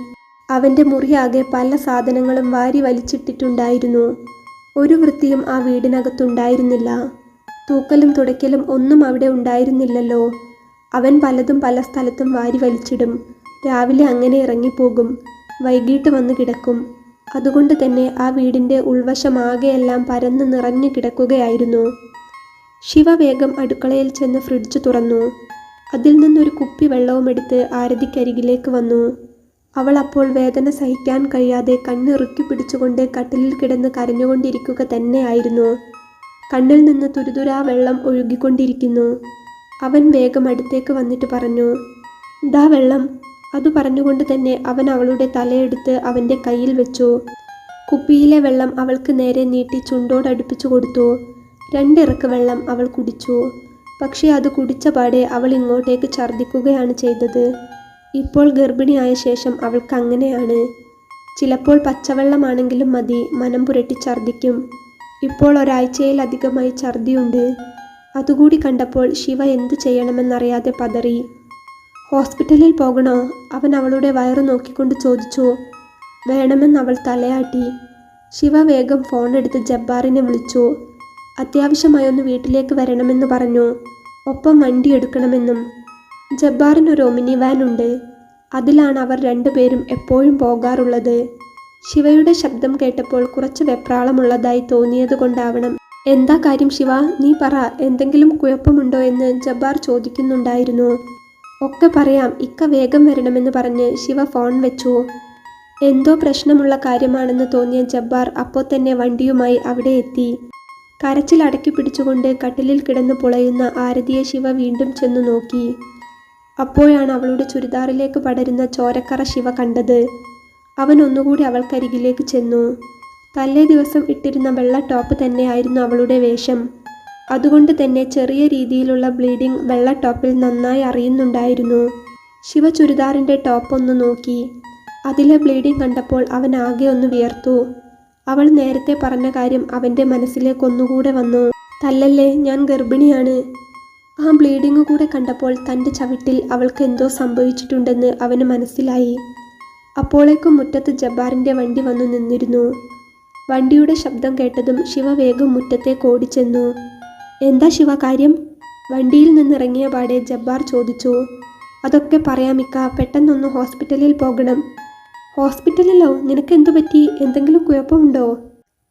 [SPEAKER 1] അവൻ്റെ മുറിയാകെ പല സാധനങ്ങളും വാരി വലിച്ചിട്ടിട്ടുണ്ടായിരുന്നു. ഒരു വൃത്തിയും ആ വീടിനകത്തുണ്ടായിരുന്നില്ല. തൂക്കലും തുടയ്ക്കലും ഒന്നും അവിടെ ഉണ്ടായിരുന്നില്ലല്ലോ. അവൻ പലതും പല സ്ഥലത്തും വാരി വലിച്ചിടും. രാവിലെ അങ്ങനെ ഇറങ്ങിപ്പോകും, വൈകിട്ട് വന്ന് കിടക്കും. അതുകൊണ്ട് തന്നെ ആ വീടിൻ്റെ ഉൾവശമാകെയെല്ലാം പരന്ന് നിറഞ്ഞു കിടക്കുകയായിരുന്നു. ശിവ വേഗം അടുക്കളയിൽ ചെന്ന് ഫ്രിഡ്ജ് തുറന്നു. അതിൽ നിന്നൊരു കുപ്പി വെള്ളവുമെടുത്ത് ആരതിക്കരികിലേക്ക് വന്നു. അവൾ അപ്പോൾ വേദന സഹിക്കാൻ കഴിയാതെ കണ്ണിറുക്കി പിടിച്ചുകൊണ്ട് കട്ടിലിൽ കിടന്ന് കരഞ്ഞുകൊണ്ടിരിക്കുക തന്നെയായിരുന്നു. കണ്ണിൽ നിന്ന് തുരുതുരാ വെള്ളം ഒഴുകിക്കൊണ്ടിരിക്കുന്നു. അവൻ വേഗം അടുത്തേക്ക് വന്നിട്ട് പറഞ്ഞു, ദാ വെള്ളം. അത് പറഞ്ഞുകൊണ്ട് തന്നെ അവൻ അവളുടെ തലയെടുത്ത് അവൻ്റെ കയ്യിൽ വെച്ചു. കുപ്പിയിലെ വെള്ളം അവൾക്ക് നേരെ നീട്ടി ചുണ്ടോടടുപ്പിച്ചു കൊടുത്തു. രണ്ടിറക്ക് വെള്ളം അവൾ കുടിച്ചു. പക്ഷേ അത് കുടിച്ച പാടെ അവൾ ഇങ്ങോട്ടേക്ക് ഛർദ്ദിക്കുകയാണ് ചെയ്തത്. ഇപ്പോൾ ഗർഭിണിയായ ശേഷം അവൾക്ക് അങ്ങനെയാണ്. ചിലപ്പോൾ പച്ചവെള്ളമാണെങ്കിലും മതി, മനം പുരട്ടി ഛർദ്ദിക്കും. ഇപ്പോൾ ഒരാഴ്ചയിലധികമായി ഛർദ്ദിയുണ്ട്. അതുകൂടി കണ്ടപ്പോൾ ശിവ എന്തു ചെയ്യണമെന്നറിയാതെ പതറി. ഹോസ്പിറ്റലിൽ പോകണോ? അവൻ അവളുടെ വയറ് നോക്കിക്കൊണ്ട് ചോദിച്ചു. വേണമെന്ന് അവൾ തലയാട്ടി. ശിവ വേഗം ഫോണെടുത്ത് ജബ്ബാറിനെ വിളിച്ചു. അത്യാവശ്യമായി ഒന്ന് വീട്ടിലേക്ക് വരണമെന്ന് പറഞ്ഞു. ഒപ്പം വണ്ടി എടുക്കണമെന്നും. ജബ്ബാറിനൊരു ഒമിനി വാൻ ഉണ്ട്. അതിലാണ് അവർ രണ്ടുപേരും എപ്പോഴും പോകാറുള്ളത്. ശിവയുടെ ശബ്ദം കേട്ടപ്പോൾ കുറച്ച് വെപ്രാളമുള്ളതായി തോന്നിയതുകൊണ്ടാവണം. എന്താ കാര്യം ശിവ, നീ പറ, എന്തെങ്കിലും കുഴപ്പമുണ്ടോ എന്ന് ജബ്ബാർ ചോദിക്കുന്നുണ്ടായിരുന്നു. ഒക്കെ പറയാം, ഇക്ക വേഗം വരണമെന്ന് പറഞ്ഞ് ശിവ ഫോൺ വെച്ചു. എന്തോ പ്രശ്നമുള്ള കാര്യമാണെന്ന് തോന്നിയ ജബ്ബാർ അപ്പോൾ തന്നെ വണ്ടിയുമായി അവിടെ എത്തി. കരച്ചിൽ അടക്കി പിടിച്ചുകൊണ്ട് കട്ടിലിൽ കിടന്ന് പുളയുന്ന ആരതിയെ ശിവ വീണ്ടും ചെന്നു നോക്കി. അപ്പോഴാണ് അവളുടെ ചുരിദാറിലേക്ക് പടരുന്ന ചോരക്കറ ശിവ കണ്ടത്. അവൻ ഒന്നുകൂടി അവൾക്കരികിലേക്ക് ചെന്നു. തലേ ദിവസം ഇട്ടിരുന്ന വെള്ള ടോപ്പ് തന്നെയായിരുന്നു അവളുടെ വേഷം. അതുകൊണ്ട് തന്നെ ചെറിയ രീതിയിലുള്ള ബ്ലീഡിംഗ് വെള്ള ടോപ്പിൽ നന്നായി അറിയുന്നുണ്ടായിരുന്നു. ശിവ ചുരിദാറിൻ്റെ ടോപ്പ് ഒന്ന് നോക്കി. അതിലെ ബ്ലീഡിംഗ് കണ്ടപ്പോൾ അവൻ ആകെ ഒന്ന് വിയർത്തു. അവൾ നേരത്തെ പറഞ്ഞ കാര്യം അവൻ്റെ മനസ്സിലേക്ക് ഒന്നുകൂടെ വന്നു. തല്ലല്ലേ, ഞാൻ ഗർഭിണിയാണ്. ആ ബ്ലീഡിംഗ് കൂടെ കണ്ടപ്പോൾ തൻ്റെ ചവിട്ടിൽ അവൾക്ക് എന്തോ സംഭവിച്ചിട്ടുണ്ടെന്ന് അവന് മനസ്സിലായി. അപ്പോഴേക്കും മുറ്റത്ത് ജബ്ബാറിൻ്റെ വണ്ടി വന്നു നിന്നിരുന്നു. വണ്ടിയുടെ ശബ്ദം കേട്ടതും ശിവ വേഗം മുറ്റത്തേക്ക് ഓടിച്ചെന്നു. എന്താ ശിവ കാര്യം? വണ്ടിയിൽ നിന്നിറങ്ങിയ പാടെ ജബ്ബാർ ചോദിച്ചു. അതൊക്കെ പറയാമിക്ക, പെട്ടെന്നൊന്ന് ഹോസ്പിറ്റലിൽ പോകണം. ഹോസ്പിറ്റലിലോ? നിനക്കെന്തു പറ്റി? എന്തെങ്കിലും കുഴപ്പമുണ്ടോ?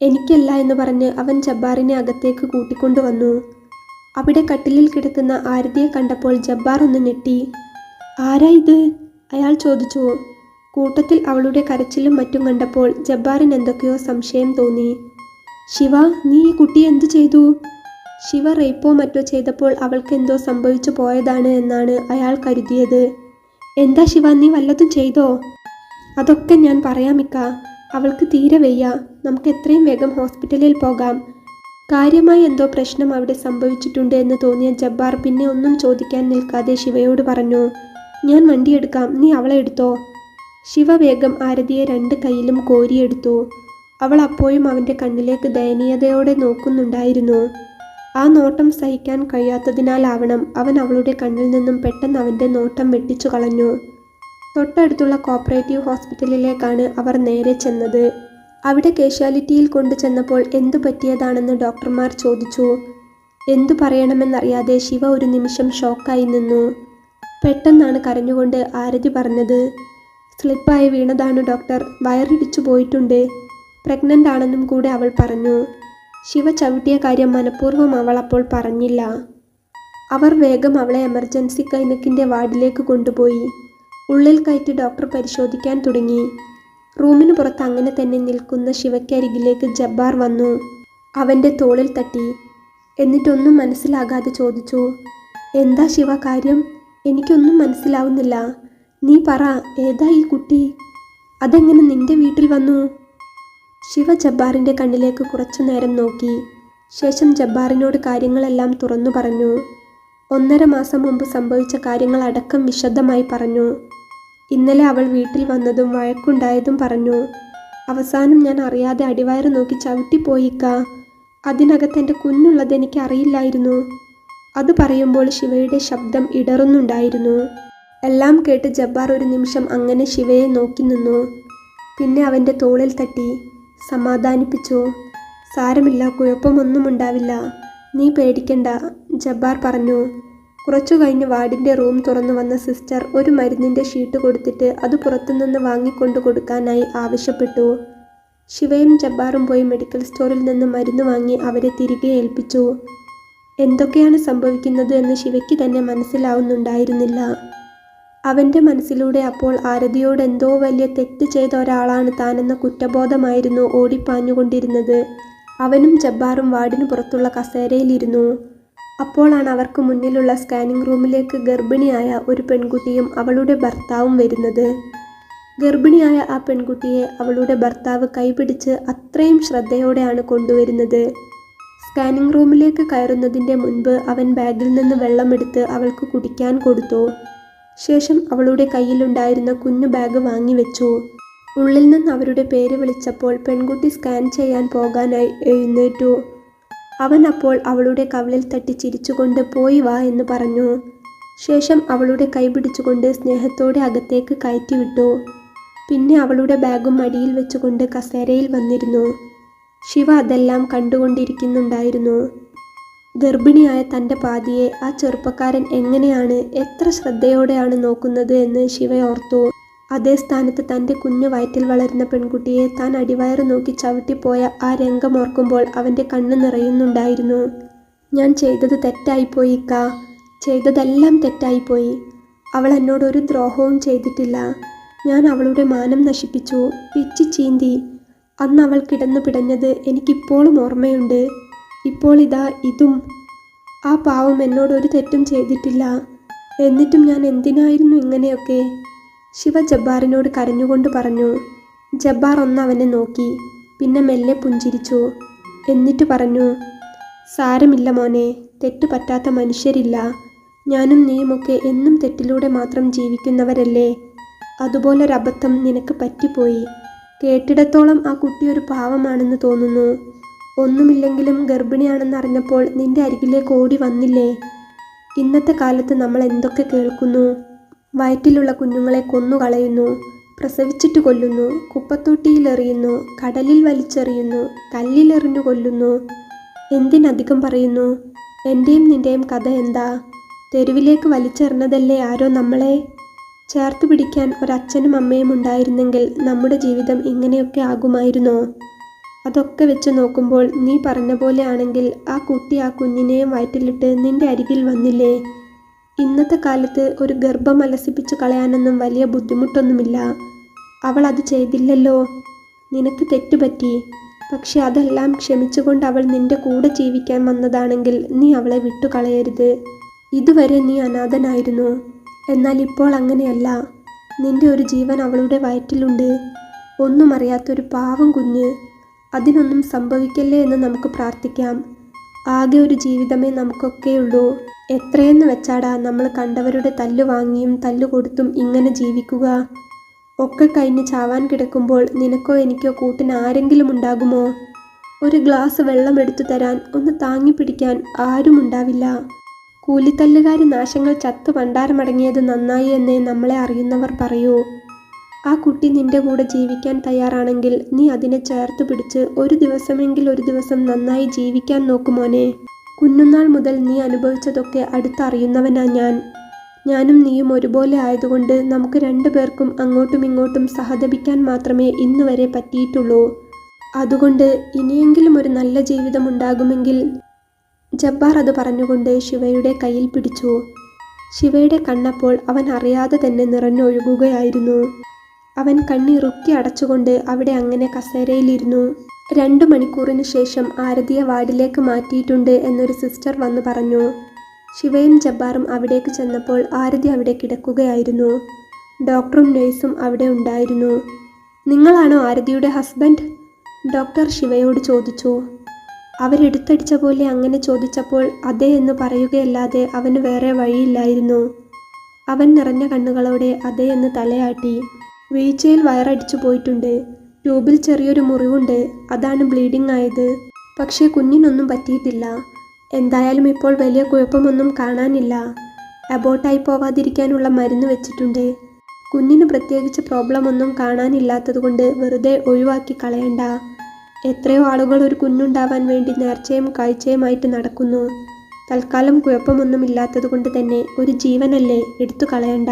[SPEAKER 1] എനിക്കല്ല എന്ന് പറഞ്ഞ് അവൻ ജബ്ബാറിനെ അകത്തേക്ക് കൂട്ടിക്കൊണ്ടുവന്നു. അവിടെ കട്ടിലിൽ കിടക്കുന്ന ആരതിയെ കണ്ടപ്പോൾ ജബ്ബാർ ഒന്ന് ഞെട്ടി. ആരാ ഇത്? അയാൾ ചോദിച്ചു. കൂട്ടത്തിൽ അവളുടെ കരച്ചിലും മറ്റും കണ്ടപ്പോൾ ജബ്ബാറിന് എന്തൊക്കെയോ സംശയം തോന്നി. ശിവ, നീ ഈ കുട്ടിയെ എന്തു ചെയ്തു? ശിവ റേപ്പോ മറ്റോ ചെയ്തപ്പോൾ അവൾക്ക് എന്തോ സംഭവിച്ചു പോയതാണ് എന്നാണ് അയാൾ കരുതിയത്. എന്താ ശിവ, നീ വല്ലതും ചെയ്തോ? അതൊക്കെ ഞാൻ പറയാമിക്ക. അവൾക്ക് തീരെ വയ്യ. നമുക്ക് എത്രയും വേഗം ഹോസ്പിറ്റലിൽ പോകാം. കാര്യമായി എന്തോ പ്രശ്നം അവിടെ സംഭവിച്ചിട്ടുണ്ട് എന്ന് തോന്നിയ ജബ്ബാർ പിന്നെ ഒന്നും ചോദിക്കാൻ നിൽക്കാതെ ശിവയോട് പറഞ്ഞു. ഞാൻ വണ്ടിയെടുക്കാം, നീ അവളെ എടുത്തോ. ശിവ വേഗം ആരതിയെ രണ്ട് കൈയിലും കോരിയെടുത്തു. അവൾ അപ്പോഴും അവൻ്റെ കണ്ണിലേക്ക് ദയനീയതയോടെ നോക്കുന്നുണ്ടായിരുന്നു. ആ നോട്ടം സഹിക്കാൻ കഴിയാത്തതിനാലാവണം അവൻ അവളുടെ കണ്ണിൽ നിന്നും പെട്ടെന്ന് അവൻ്റെ നോട്ടം വെട്ടിച്ചു കളഞ്ഞു. തൊട്ടടുത്തുള്ള കോപ്പറേറ്റീവ് ഹോസ്പിറ്റലിലേക്കാണ് അവർ നേരെ ചെന്നത്. അവിടെ കാഷ്വാലിറ്റിയിൽ കൊണ്ടു ചെന്നപ്പോൾ എന്തു പറ്റിയതാണെന്ന് ഡോക്ടർമാർ ചോദിച്ചു. എന്തു പറയണമെന്നറിയാതെ ശിവ ഒരു നിമിഷം ഷോക്കായി നിന്നു. പെട്ടെന്നാണ് കരഞ്ഞുകൊണ്ട് ആരതി പറഞ്ഞത്. സ്ലിപ്പായി വീണതാണ് ഡോക്ടർ, വയറിടിച്ചു പോയിട്ടുണ്ട്. പ്രഗ്നൻ്റ് ആണെന്നും കൂടെ അവൾ പറഞ്ഞു. ശിവ ചവിട്ടിയ കാര്യം മനഃപൂർവ്വം അവൾ അപ്പോൾ പറഞ്ഞില്ല. അവർ വേഗം അവളെ എമർജൻസി ക്ലിനിക്കിൻ്റെ വാർഡിലേക്ക് കൊണ്ടുപോയി. ഉള്ളിൽ കയറ്റി ഡോക്ടർ പരിശോധിക്കാൻ തുടങ്ങി. റൂമിന് പുറത്ത് അങ്ങനെ തന്നെ നിൽക്കുന്ന ശിവയ്ക്കരികിലേക്ക് ജബ്ബാർ വന്നു. അവൻ്റെ തോളിൽ തട്ടി. എന്നിട്ടൊന്നും മനസ്സിലാകാതെ ചോദിച്ചു. എന്താ ശിവ കാര്യം? എനിക്കൊന്നും മനസ്സിലാവുന്നില്ല. നീ പറ, ഏതാ ഈ കുട്ടി? അതെങ്ങനെ നിന്റെ വീട്ടിൽ വന്നു? ശിവ ജബ്ബാറിൻ്റെ കണ്ണിലേക്ക് കുറച്ചു നേരം നോക്കി. ശേഷം ജബ്ബാറിനോട് കാര്യങ്ങളെല്ലാം തുറന്നു പറഞ്ഞു. 1.5 മാസം മുമ്പ് സംഭവിച്ച കാര്യങ്ങൾ അടക്കം വിശദമായി പറഞ്ഞു. ഇന്നലെ അവൾ വീട്ടിൽ വന്നതും വഴക്കുണ്ടായതും പറഞ്ഞു. അവസാനം ഞാൻ അറിയാതെ അടിവയറ് നോക്കി ചവിട്ടിപ്പോയിക്ക. അതിനകത്ത് എൻ്റെ കുഞ്ഞുള്ളത് എനിക്ക് അറിയില്ലായിരുന്നു. അത് പറയുമ്പോൾ ശിവയുടെ ശബ്ദം ഇടറുന്നുണ്ടായിരുന്നു. എല്ലാം കേട്ട് ജബ്ബാർ ഒരു നിമിഷം അങ്ങനെ ശിവയെ നോക്കി നിന്നു. പിന്നെ അവൻ്റെ തോളിൽ തട്ടി സമാധാനിപ്പിച്ചു. സാരമില്ല, കുഴപ്പമൊന്നും ഉണ്ടാവില്ല, നീ പേടിക്കണ്ട, ജബ്ബാർ പറഞ്ഞു. കുറച്ചു കഴിഞ്ഞ് വാർഡിൻ്റെ റൂം തുറന്നു വന്ന സിസ്റ്റർ ഒരു മരുന്നിൻ്റെ ഷീട്ട് കൊടുത്തിട്ട് അത് പുറത്തുനിന്ന് വാങ്ങിക്കൊണ്ടു കൊടുക്കാനായി ആവശ്യപ്പെട്ടു. ശിവയും ജബ്ബാറും പോയി മെഡിക്കൽ സ്റ്റോറിൽ നിന്ന് മരുന്ന് വാങ്ങി അവരെ തിരികെ ഏൽപ്പിച്ചു. എന്തൊക്കെയാണ് സംഭവിക്കുന്നത് എന്ന് ശിവയ്ക്ക് തന്നെ മനസ്സിലാവുന്നുണ്ടായിരുന്നില്ല. അവൻ്റെ മനസ്സിലൂടെ അപ്പോൾ ആരതിയോട് എന്തോ വലിയ തെറ്റ് ചെയ്ത ഒരാളാണ് താനെന്ന കുറ്റബോധമായിരുന്നു ഓടിപ്പാഞ്ഞുകൊണ്ടിരുന്നത്. അവനും ജബ്ബാറും വാർഡിന് പുറത്തുള്ള കസേരയിലിരുന്നു. അപ്പോഴാണ് അവർക്ക് മുന്നിലുള്ള സ്കാനിംഗ് റൂമിലേക്ക് ഗർഭിണിയായ ഒരു പെൺകുട്ടിയും അവളുടെ ഭർത്താവും വരുന്നത്. ഗർഭിണിയായ ആ പെൺകുട്ടിയെ അവളുടെ ഭർത്താവ് കൈപിടിച്ച് അത്രയും ശ്രദ്ധയോടെയാണ് കൊണ്ടുവരുന്നത്. സ്കാനിംഗ് റൂമിലേക്ക് കയറുന്നതിൻ്റെ മുൻപ് അവൻ ബാഗിൽ നിന്ന് വെള്ളമെടുത്ത് അവൾക്ക് കുടിക്കാൻ കൊടുത്തു. ശേഷം അവളുടെ കയ്യിലുണ്ടായിരുന്ന കുഞ്ഞു ബാഗ് വാങ്ങിവെച്ചു. ഉള്ളിൽ നിന്ന് അവരുടെ പേര് വിളിച്ചപ്പോൾ പെൺകുട്ടി സ്കാൻ ചെയ്യാൻ പോകാനായി എഴുന്നേറ്റു. അവൻ അപ്പോൾ അവളുടെ കവിളിൽ തട്ടി ചിരിച്ചുകൊണ്ട് പോയി വാ എന്ന് പറഞ്ഞു. ശേഷം അവളുടെ കൈ പിടിച്ചുകൊണ്ട് സ്നേഹത്തോടെ അകത്തേക്ക് കയറ്റിവിട്ടു. പിന്നെ അവളുടെ ബാഗും മടിയിൽ വെച്ചുകൊണ്ട് കസേരയിൽ വന്നിരുന്നു. ശിവ അതെല്ലാം കണ്ടുകൊണ്ടിരിക്കുന്നുണ്ടായിരുന്നു. ഗർഭിണിയായ തൻ്റെ പാതിയെ ആ ചെറുപ്പക്കാരൻ എങ്ങനെയാണ്, എത്ര ശ്രദ്ധയോടെയാണ് നോക്കുന്നത് എന്ന് ശിവ ഓർത്തു. അതേ സ്ഥാനത്ത് തൻ്റെ കുഞ്ഞു വയറ്റിൽ വളരുന്ന പെൺകുട്ടിയെ താൻ അടിവയറ് നോക്കി ചവിട്ടിപ്പോയ ആ രംഗം ഓർക്കുമ്പോൾ അവൻ്റെ കണ്ണ് നിറയുന്നുണ്ടായിരുന്നു. ഞാൻ ചെയ്തത് തെറ്റായിപ്പോയി ഇക്ക, ചെയ്തതെല്ലാം തെറ്റായിപ്പോയി. അവൾ എന്നോട് ഒരു ദ്രോഹവും ചെയ്തിട്ടില്ല. ഞാൻ അവളുടെ മാനം നശിപ്പിച്ചു, പിച്ചി ചീന്തി. അന്ന് അവൾ കിടന്നു പിടഞ്ഞത് എനിക്കിപ്പോഴും ഓർമ്മയുണ്ട്. ഇപ്പോൾ ഇതാ ഇതും. ആ പാവം എന്നോട് ഒരു തെറ്റും ചെയ്തിട്ടില്ല. എന്നിട്ടും ഞാൻ എന്തിനായിരുന്നു ഇങ്ങനെയൊക്കെ? ശിവ ജബ്ബാറിനോട് കരഞ്ഞുകൊണ്ട് പറഞ്ഞു. ജബ്ബാർ ഒന്ന് അവനെ നോക്കി, പിന്നെ മെല്ലെ പുഞ്ചിരിച്ചു. എന്നിട്ട് പറഞ്ഞു, സാരമില്ല മോനെ, തെറ്റു പറ്റാത്ത മനുഷ്യരില്ല. ഞാനും നീയുമൊക്കെ എന്നും തെറ്റിലൂടെ മാത്രം ജീവിക്കുന്നവരല്ലേ. അതുപോലൊരബദ്ധം നിനക്ക് പറ്റിപ്പോയി. കേട്ടിടത്തോളം ആ കുട്ടി ഒരു പാവമാണെന്ന് തോന്നുന്നു. ഒന്നുമില്ലെങ്കിലും ഗർഭിണിയാണെന്നറിഞ്ഞപ്പോൾ നിന്റെ അരികിലേക്ക് ഓടി വന്നില്ലേ? ഇന്നത്തെ കാലത്ത് നമ്മൾ എന്തൊക്കെ കേൾക്കുന്നു. വയറ്റിലുള്ള കുഞ്ഞുങ്ങളെ കൊന്നുകളയുന്നു, പ്രസവിച്ചിട്ട് കൊല്ലുന്നു, കുപ്പത്തൊട്ടിയിലെറിയുന്നു, കടലിൽ വലിച്ചെറിയുന്നു, കല്ലിലെറിഞ്ഞു കൊല്ലുന്നു. എന്തിനധികം പറയുന്നു? എൻ്റെയും നിൻ്റെയും കഥ എന്താ? തെരുവിലേക്ക് വലിച്ചെറിഞ്ഞതല്ലേ ആരോ നമ്മളെ? ചേർത്ത് പിടിക്കാൻ ഒരച്ഛനും അമ്മയും ഉണ്ടായിരുന്നെങ്കിൽ നമ്മുടെ ജീവിതം ഇങ്ങനെയൊക്കെ ആകുമായിരുന്നോ? അതൊക്കെ വെച്ച് നോക്കുമ്പോൾ നീ പറഞ്ഞ പോലെ ആണെങ്കിൽ ആ കുട്ടി ആ കുഞ്ഞിനെയും വയറ്റിലിട്ട് നിന്റെ അരികിൽ വന്നില്ലേ? ഇന്നത്തെ കാലത്ത് ഒരു ഗർഭം അലസിപ്പിച്ച് കളയാനൊന്നും വലിയ ബുദ്ധിമുട്ടൊന്നുമില്ല. അവൾ അത് ചെയ്തില്ലല്ലോ. നിനക്ക് തെറ്റുപറ്റി. പക്ഷെ അതെല്ലാം ക്ഷമിച്ചുകൊണ്ട് അവൾ നിന്റെ കൂടെ ജീവിക്കാൻ വന്നതാണെങ്കിൽ നീ അവളെ വിട്ടുകളയരുത്. ഇതുവരെ നീ അനാഥനായിരുന്നു. എന്നാൽ ഇപ്പോൾ അങ്ങനെയല്ല. നിന്റെ ഒരു ജീവൻ അവളുടെ വയറ്റിലുണ്ട്. ഒന്നും അറിയാത്തൊരു പാവം കുഞ്ഞ്. അതിനൊന്നും സംഭവിക്കല്ലേ എന്ന് നമുക്ക് പ്രാർത്ഥിക്കാം. ആകെ ഒരു ജീവിതമേ നമുക്കൊക്കെയുള്ളൂ. എത്രയെന്ന് വെച്ചാടാ നമ്മൾ കണ്ടവരുടെ തല്ലു വാങ്ങിയും തല്ലു കൊടുത്തും ഇങ്ങനെ ജീവിക്കുക? ഒക്കെ കഴിഞ്ഞ് ചാവാൻ കിടക്കുമ്പോൾ നിനക്കോ എനിക്കോ കൂട്ടിന് ആരെങ്കിലും ഉണ്ടാകുമോ? ഒരു ഗ്ലാസ് വെള്ളം എടുത്തു തരാൻ, ഒന്ന് താങ്ങി പിടിക്കാൻ ആരും ഉണ്ടാവില്ല. കൂലിത്തല്ലുകാരി നാശങ്ങൾ ചത്തു പണ്ടാരമടങ്ങിയത് നന്നായി എന്നേ നമ്മളെ അറിയുന്നവർ പറയൂ. ആ കുട്ടി നിന്റെ കൂടെ ജീവിക്കാൻ തയ്യാറാണെങ്കിൽ നീ അതിനെ ചേർത്ത് പിടിച്ച് ഒരു ദിവസം നന്നായി ജീവിക്കാൻ നോക്കുമോനെ. കുഞ്ഞുനാൾ മുതൽ നീ അനുഭവിച്ചതൊക്കെ അടുത്തറിയുന്നവനാ ഞാൻ. ഞാനും നീയും ഒരുപോലെ ആയതുകൊണ്ട് നമുക്ക് രണ്ടുപേർക്കും അങ്ങോട്ടും ഇങ്ങോട്ടും സഹതപിക്കാൻ മാത്രമേ ഇന്നുവരെ പറ്റിയിട്ടുള്ളൂ. അതുകൊണ്ട് ഇനിയെങ്കിലും ഒരു നല്ല ജീവിതം ഉണ്ടാകുമെങ്കിൽ. ജബ്ബാർ അത് പറഞ്ഞുകൊണ്ട് ശിവയുടെ കയ്യിൽ പിടിച്ചു. ശിവയുടെ കണ്ണപ്പോൾ അവൻ അറിയാതെ തന്നെ നിറഞ്ഞൊഴുകുകയായിരുന്നു. അവൻ കണ്ണിറുക്കി അടച്ചുകൊണ്ട് അവിടെ അങ്ങനെ കസേരയിലിരുന്നു. 2 മണിക്കൂറിന് ശേഷം ആരതിയെ വാർഡിലേക്ക് മാറ്റിയിട്ടുണ്ട് എന്നൊരു സിസ്റ്റർ വന്നു പറഞ്ഞു. ശിവയും ജബ്ബാറും അവിടേക്ക് ചെന്നപ്പോൾ ആരതി അവിടെ കിടക്കുകയായിരുന്നു. ഡോക്ടറും നഴ്സും അവിടെ ഉണ്ടായിരുന്നു. നിങ്ങളാണോ ആരതിയുടെ ഹസ്ബൻഡ്? ഡോക്ടർ ശിവയോട് ചോദിച്ചു. അവരെടുത്തടിച്ച പോലെ അങ്ങനെ ചോദിച്ചപ്പോൾ അതെ എന്ന് പറയുകയല്ലാതെ അവന് വേറെ വഴിയില്ലായിരുന്നു. അവൻ നിറഞ്ഞ കണ്ണുകളോടെ അതെ എന്ന് തലയാട്ടി. വീഴ്ചയിൽ വയറടിച്ചു പോയിട്ടുണ്ട്. ട്യൂബിൽ ചെറിയൊരു മുറിവുണ്ട്. അതാണ് ബ്ലീഡിംഗ് ആയത്. പക്ഷേ കുഞ്ഞിനൊന്നും പറ്റിയിട്ടില്ല. എന്തായാലും ഇപ്പോൾ വലിയ കുഴപ്പമൊന്നും കാണാനില്ല. അബോട്ടായി പോവാതിരിക്കാനുള്ള മരുന്ന് വെച്ചിട്ടുണ്ട്. കുഞ്ഞിന് പ്രത്യേകിച്ച് പ്രോബ്ലം ഒന്നും കാണാനില്ലാത്തതുകൊണ്ട് വെറുതെ ഒഴിവാക്കി കളയണ്ട. എത്രയോ ആളുകൾ ഒരു കുഞ്ഞുണ്ടാവാൻ വേണ്ടി നേർച്ചയും കാഴ്ചയുമായിട്ട് നടക്കുന്നു. തൽക്കാലം കുഴപ്പമൊന്നുമില്ലാത്തതുകൊണ്ട് തന്നെ ഒരു ജീവനല്ലേ, എടുത്തു കളയണ്ട.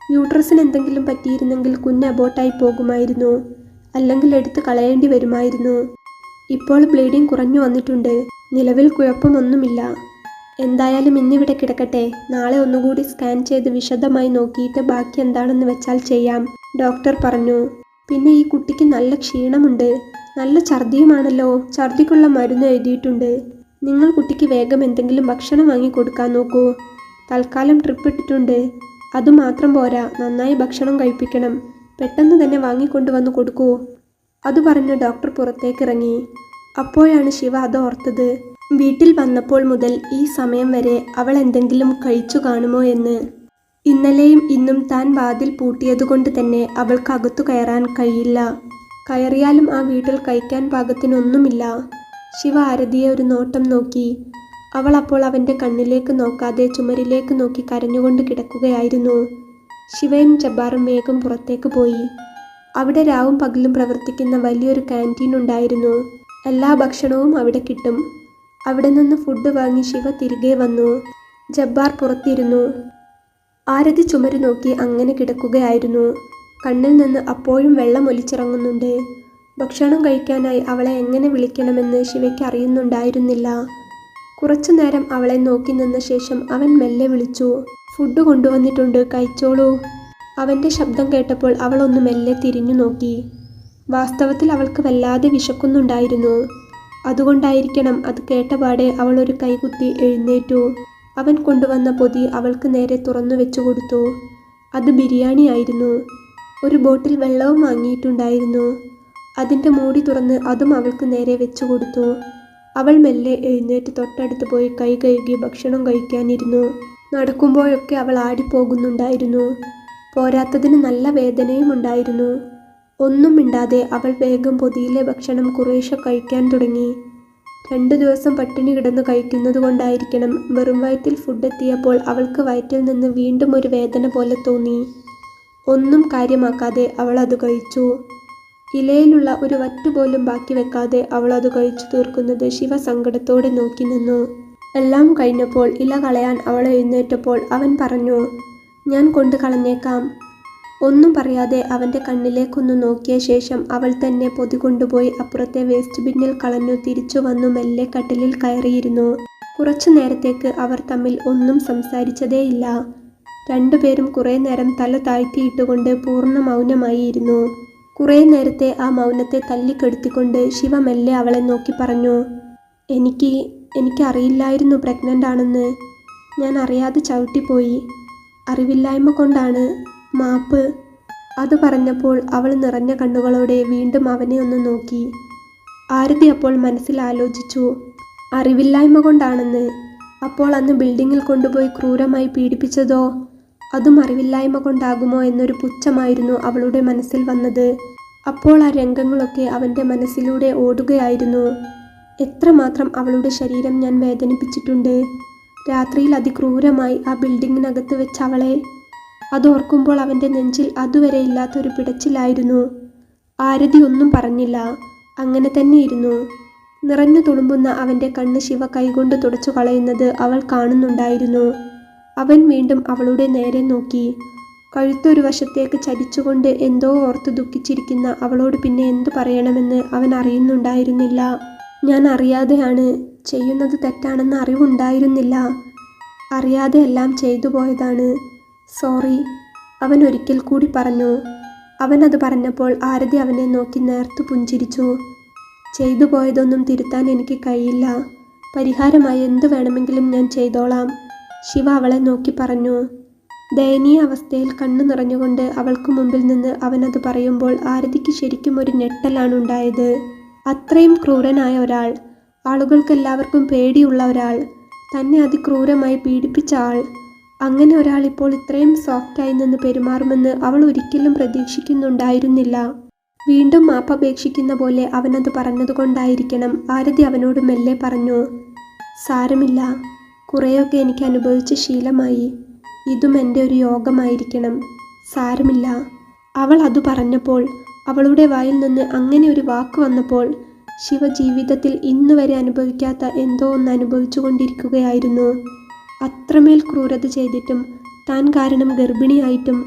[SPEAKER 1] യൂട്രസിന് എന്തെങ്കിലും പറ്റിയിരുന്നെങ്കിൽ കുഞ്ഞ് അബോട്ടായി പോകുമായിരുന്നു. അല്ലെങ്കിൽ എടുത്തു കളയേണ്ടി വരുമായിരുന്നു. ഇപ്പോൾ ബ്ലീഡിംഗ് കുറഞ്ഞു വന്നിട്ടുണ്ട്. നിലവിൽ കുഴപ്പമൊന്നുമില്ല. എന്തായാലും ഇന്നിവിടെ കിടക്കട്ടെ. നാളെ ഒന്നുകൂടി സ്കാൻ ചെയ്ത് വിശദമായി നോക്കിയിട്ട് ബാക്കി എന്താണെന്ന് വെച്ചാൽ ചെയ്യാം, ഡോക്ടർ പറഞ്ഞു. പിന്നെ ഈ കുട്ടിക്ക് നല്ല ക്ഷീണമുണ്ട്. നല്ല ഛർദിയുമാണല്ലോ. ഛർദിക്കുള്ള മരുന്ന് എഴുതിയിട്ടുണ്ട്. നിങ്ങൾ കുട്ടിക്ക് വേഗം എന്തെങ്കിലും ഭക്ഷണം വാങ്ങി കൊടുക്കാൻ നോക്കൂ. തൽക്കാലം ട്രിപ്പ് ഇട്ടിട്ടുണ്ട്. അതുമാത്രം പോരാ, നന്നായി ഭക്ഷണം കഴിപ്പിക്കണം. പെട്ടെന്ന് തന്നെ വാങ്ങിക്കൊണ്ടുവന്ന് കൊടുക്കൂ. അത് പറഞ്ഞ് ഡോക്ടർ പുറത്തേക്കിറങ്ങി. അപ്പോഴാണ് ശിവ അത് ഓർത്തത്. വീട്ടിൽ വന്നപ്പോൾ മുതൽ ഈ സമയം വരെ അവൾ എന്തെങ്കിലും കഴിച്ചു കാണുമോ എന്ന്. ഇന്നലെയും ഇന്നും താൻ വാതിൽ പൂട്ടിയതുകൊണ്ട് തന്നെ അവൾക്ക് അകത്തു കയറാൻ കഴിയില്ല. കയറിയാലും ആ വീട്ടിൽ കഴിക്കാൻ പാകത്തിനൊന്നുമില്ല. ശിവ ആരതിയെ ഒരു നോട്ടം നോക്കി. അവൾ അപ്പോൾ അവൻ്റെ കണ്ണിലേക്ക് നോക്കാതെ ചുമരിലേക്ക് നോക്കി കരഞ്ഞുകൊണ്ട് കിടക്കുകയായിരുന്നു. ശിവയും ജബ്ബാറും വേഗം പുറത്തേക്ക് പോയി. അവിടെ രാവും പകലും പ്രവർത്തിക്കുന്ന വലിയൊരു ക്യാൻറ്റീൻ ഉണ്ടായിരുന്നു. എല്ലാ ഭക്ഷണവും അവിടെ കിട്ടും. അവിടെ നിന്ന് ഫുഡ് വാങ്ങി ശിവ തിരികെ വന്നു. ജബ്ബാർ പുറത്തിരുന്നു. ആരതി ചുമര് നോക്കി അങ്ങനെ കിടക്കുകയായിരുന്നു. കണ്ണിൽ നിന്ന് അപ്പോഴും വെള്ളം ഒലിച്ചിറങ്ങുന്നുണ്ട്. ഭക്ഷണം കഴിക്കാനായി അവളെ എങ്ങനെ വിളിക്കണമെന്ന് ശിവയ്ക്ക് അറിയുന്നുണ്ടായിരുന്നില്ല. കുറച്ചു നേരം അവളെ നോക്കി നിന്ന ശേഷം അവൻ മെല്ലെ വിളിച്ചു, "ഫുഡ് കൊണ്ടുവന്നിട്ടുണ്ട്, കഴിച്ചോളൂ." അവൻ്റെ ശബ്ദം കേട്ടപ്പോൾ അവൾ ഒന്ന് മെല്ലെ തിരിഞ്ഞു നോക്കി. വാസ്തവത്തിൽ അവൾക്ക് വല്ലാതെ വിശക്കുന്നുണ്ടായിരുന്നു. അതുകൊണ്ടായിരിക്കണം അത് കേട്ടപാടെ അവൾ ഒരു കൈകുത്തി എഴുന്നേറ്റു. അവൻ കൊണ്ടുവന്ന പൊതി അവൾക്ക് നേരെ തുറന്നു വെച്ചു കൊടുത്തു. അത് ബിരിയാണി ആയിരുന്നു. ഒരു ബോട്ടിൽ വെള്ളവും വാങ്ങിയിട്ടുണ്ടായിരുന്നു. അതിൻ്റെ മൂടി തുറന്ന് അതും അവൾക്ക് നേരെ വെച്ചു കൊടുത്തു. അവൾ മെല്ലെ എഴുന്നേറ്റ് തൊട്ടടുത്ത് പോയി കൈ കഴുകി ഭക്ഷണം കഴിക്കാനിരുന്നു. നടക്കുമ്പോഴൊക്കെ അവൾ ആടിപ്പോകുന്നുണ്ടായിരുന്നു. പോരാത്തതിന് നല്ല വേദനയും ഉണ്ടായിരുന്നു. ഒന്നും മിണ്ടാതെ അവൾ വേഗം പൊതിയിലെ ഭക്ഷണം കുറേശ്ശെ കഴിക്കാൻ തുടങ്ങി. 2 ദിവസം പട്ടിണി കിടന്ന് കഴിക്കുന്നത് കൊണ്ടായിരിക്കണം വെറും വയറ്റിൽ ഫുഡ് എത്തിയപ്പോൾ അവൾക്ക് വയറ്റിൽ നിന്ന് വീണ്ടും ഒരു വേദന പോലെ തോന്നി. ഒന്നും കാര്യമാക്കാതെ അവൾ അത് കഴിച്ചു. ഇലയിലുള്ള ഒരു വറ്റുപോലും ബാക്കി വെക്കാതെ അവൾ അത് കഴിച്ചു തീർക്കുന്നത് ശിവ സങ്കടത്തോടെ നോക്കി നിന്നു. എല്ലാം കഴിഞ്ഞപ്പോൾ ഇല കളയാൻ അവൾ എഴുന്നേറ്റപ്പോൾ അവൻ പറഞ്ഞു, "ഞാൻ കൊണ്ട് കളഞ്ഞേക്കാം." ഒന്നും പറയാതെ അവൻ്റെ കണ്ണിലേക്കൊന്ന് നോക്കിയ ശേഷം അവൾ തന്നെ പൊതി കൊണ്ടുപോയി അപ്പുറത്തെ വേസ്റ്റ് ബിന്നിൽ കളഞ്ഞു തിരിച്ചു വന്നു മെല്ലെ കട്ടിലിൽ കയറിയിരുന്നു. കുറച്ചു നേരത്തേക്ക് അവർ തമ്മിൽ ഒന്നും സംസാരിച്ചതേയില്ല. രണ്ടുപേരും കുറേ നേരം തല താഴ്ത്തിയിട്ടുകൊണ്ട് പൂർണ്ണ മൗനമായി ഇരുന്നു. കുറേ നേരത്തെ ആ മൗനത്തെ തല്ലിക്കെടുത്തിക്കൊണ്ട് ശിവ മെല്ലെ അവളെ നോക്കി പറഞ്ഞു, എനിക്ക് അറിയില്ലായിരുന്നു പ്രഗ്നൻ്റ് ആണെന്ന്. ഞാൻ അറിയാതെ ചവിട്ടിപ്പോയി. അറിവില്ലായ്മ കൊണ്ടാണ്. മാപ്പ്." അത് പറഞ്ഞപ്പോൾ അവൾ നിറഞ്ഞ കണ്ണുകളോടെ വീണ്ടും അവനെ ഒന്ന് നോക്കി. ആരതി അപ്പോൾ മനസ്സിൽ ആലോചിച്ചു, അറിവില്ലായ്മ കൊണ്ടാണെന്ന്. അപ്പോൾ അന്ന് ബിൽഡിങ്ങിൽ കൊണ്ടുപോയി ക്രൂരമായി പീഡിപ്പിച്ചതോ? അതും അറിവില്ലായ്മ കൊണ്ടാകുമോ എന്നൊരു പുച്ഛമായിരുന്നു അവളുടെ മനസ്സിൽ വന്നത്. അപ്പോൾ ആ രംഗങ്ങളൊക്കെ അവൻ്റെ മനസ്സിലൂടെ ഓടുകയായിരുന്നു. എത്രമാത്രം അവളുടെ ശരീരം ഞാൻ വേദനിപ്പിച്ചിട്ടുണ്ട്. രാത്രിയിൽ അതിക്രൂരമായി ആ ബിൽഡിങ്ങിനകത്ത് വെച്ച് അവളെ. അതോർക്കുമ്പോൾ അവൻ്റെ നെഞ്ചിൽ അതുവരെ ഇല്ലാത്തൊരു പിടച്ചിലായിരുന്നു. ആരതി ഒന്നും പറഞ്ഞില്ല. അങ്ങനെ തന്നെ ഇരുന്നു. നിറഞ്ഞു തുളുമ്പുന്ന അവൻ്റെ കണ്ണ് ശിവ കൈകൊണ്ട് തുടച്ചു കളയുന്നത് അവൾ കാണുന്നുണ്ടായിരുന്നു. അവൻ വീണ്ടും അവളുടെ നേരെ നോക്കി. കഴുത്തൊരു വശത്തേക്ക് ചരിച്ചുകൊണ്ട് എന്തോ ഓർത്ത് ദുഃഖിച്ചിരിക്കുന്ന അവളോട് പിന്നെ എന്തു പറയണമെന്ന് അവൻ അറിയുന്നുണ്ടായിരുന്നില്ല. "ഞാൻ അറിയാതെയാണ്. ചെയ്യുന്നത് തെറ്റാണെന്ന് അറിവുണ്ടായിരുന്നില്ല. അറിയാതെ എല്ലാം ചെയ്തു പോയതാണ്. സോറി." അവൻ ഒരിക്കൽ കൂടി പറഞ്ഞു. അവനത് പറഞ്ഞപ്പോൾ ആരതി അവനെ നോക്കി നേർത്തു പുഞ്ചിരിച്ചു. "ചെയ്തു പോയതൊന്നും തിരുത്താൻ എനിക്ക് കഴിയില്ല. പരിഹാരമായി എന്തു വേണമെങ്കിലും ഞാൻ ചെയ്തോളാം." ശിവ അവളെ നോക്കി പറഞ്ഞു. ദയനീയ അവസ്ഥയിൽ കണ്ണു നിറഞ്ഞുകൊണ്ട് അവൾക്ക് മുമ്പിൽ നിന്ന് അവനത് പറയുമ്പോൾ ആരതിക്ക് ശരിക്കും ഒരു ഞെട്ടലാണുണ്ടായത്. അത്രയും ക്രൂരനായ ഒരാൾ, ആളുകൾക്കെല്ലാവർക്കും പേടിയുള്ള ഒരാൾ, തന്നെ അതിക്രൂരമായി പീഡിപ്പിച്ച ആൾ, അങ്ങനെ ഒരാൾ ഇപ്പോൾ ഇത്രയും സോഫ്റ്റായി നിന്ന് പെരുമാറുമെന്ന് അവൾ ഒരിക്കലും പ്രതീക്ഷിക്കുന്നുണ്ടായിരുന്നില്ല. വീണ്ടും മാപ്പപേക്ഷിക്കുന്ന പോലെ അവനത് പറഞ്ഞതുകൊണ്ടായിരിക്കണം ആരതി അവനോട് മെല്ലെ പറഞ്ഞു, "സാരമില്ല, കുറേയൊക്കെ എനിക്ക് അനുഭവിച്ച ശീലമായി. ഇതും എൻ്റെ ഒരു യോഗമായിരിക്കണം. സാരമില്ല." അവൾ അത് പറഞ്ഞപ്പോൾ, അവളുടെ വായിൽ നിന്ന് അങ്ങനെ ഒരു വാക്ക് വന്നപ്പോൾ ശിവ ജീവിതത്തിൽ ഇന്നുവരെ അനുഭവിക്കാത്ത എന്തോ ഒന്ന് അനുഭവിച്ചു കൊണ്ടിരിക്കുകയായിരുന്നു. അത്രമേൽ ക്രൂരത ചെയ്തിട്ടും താൻ കാരണം ഗർഭിണിയായിട്ടും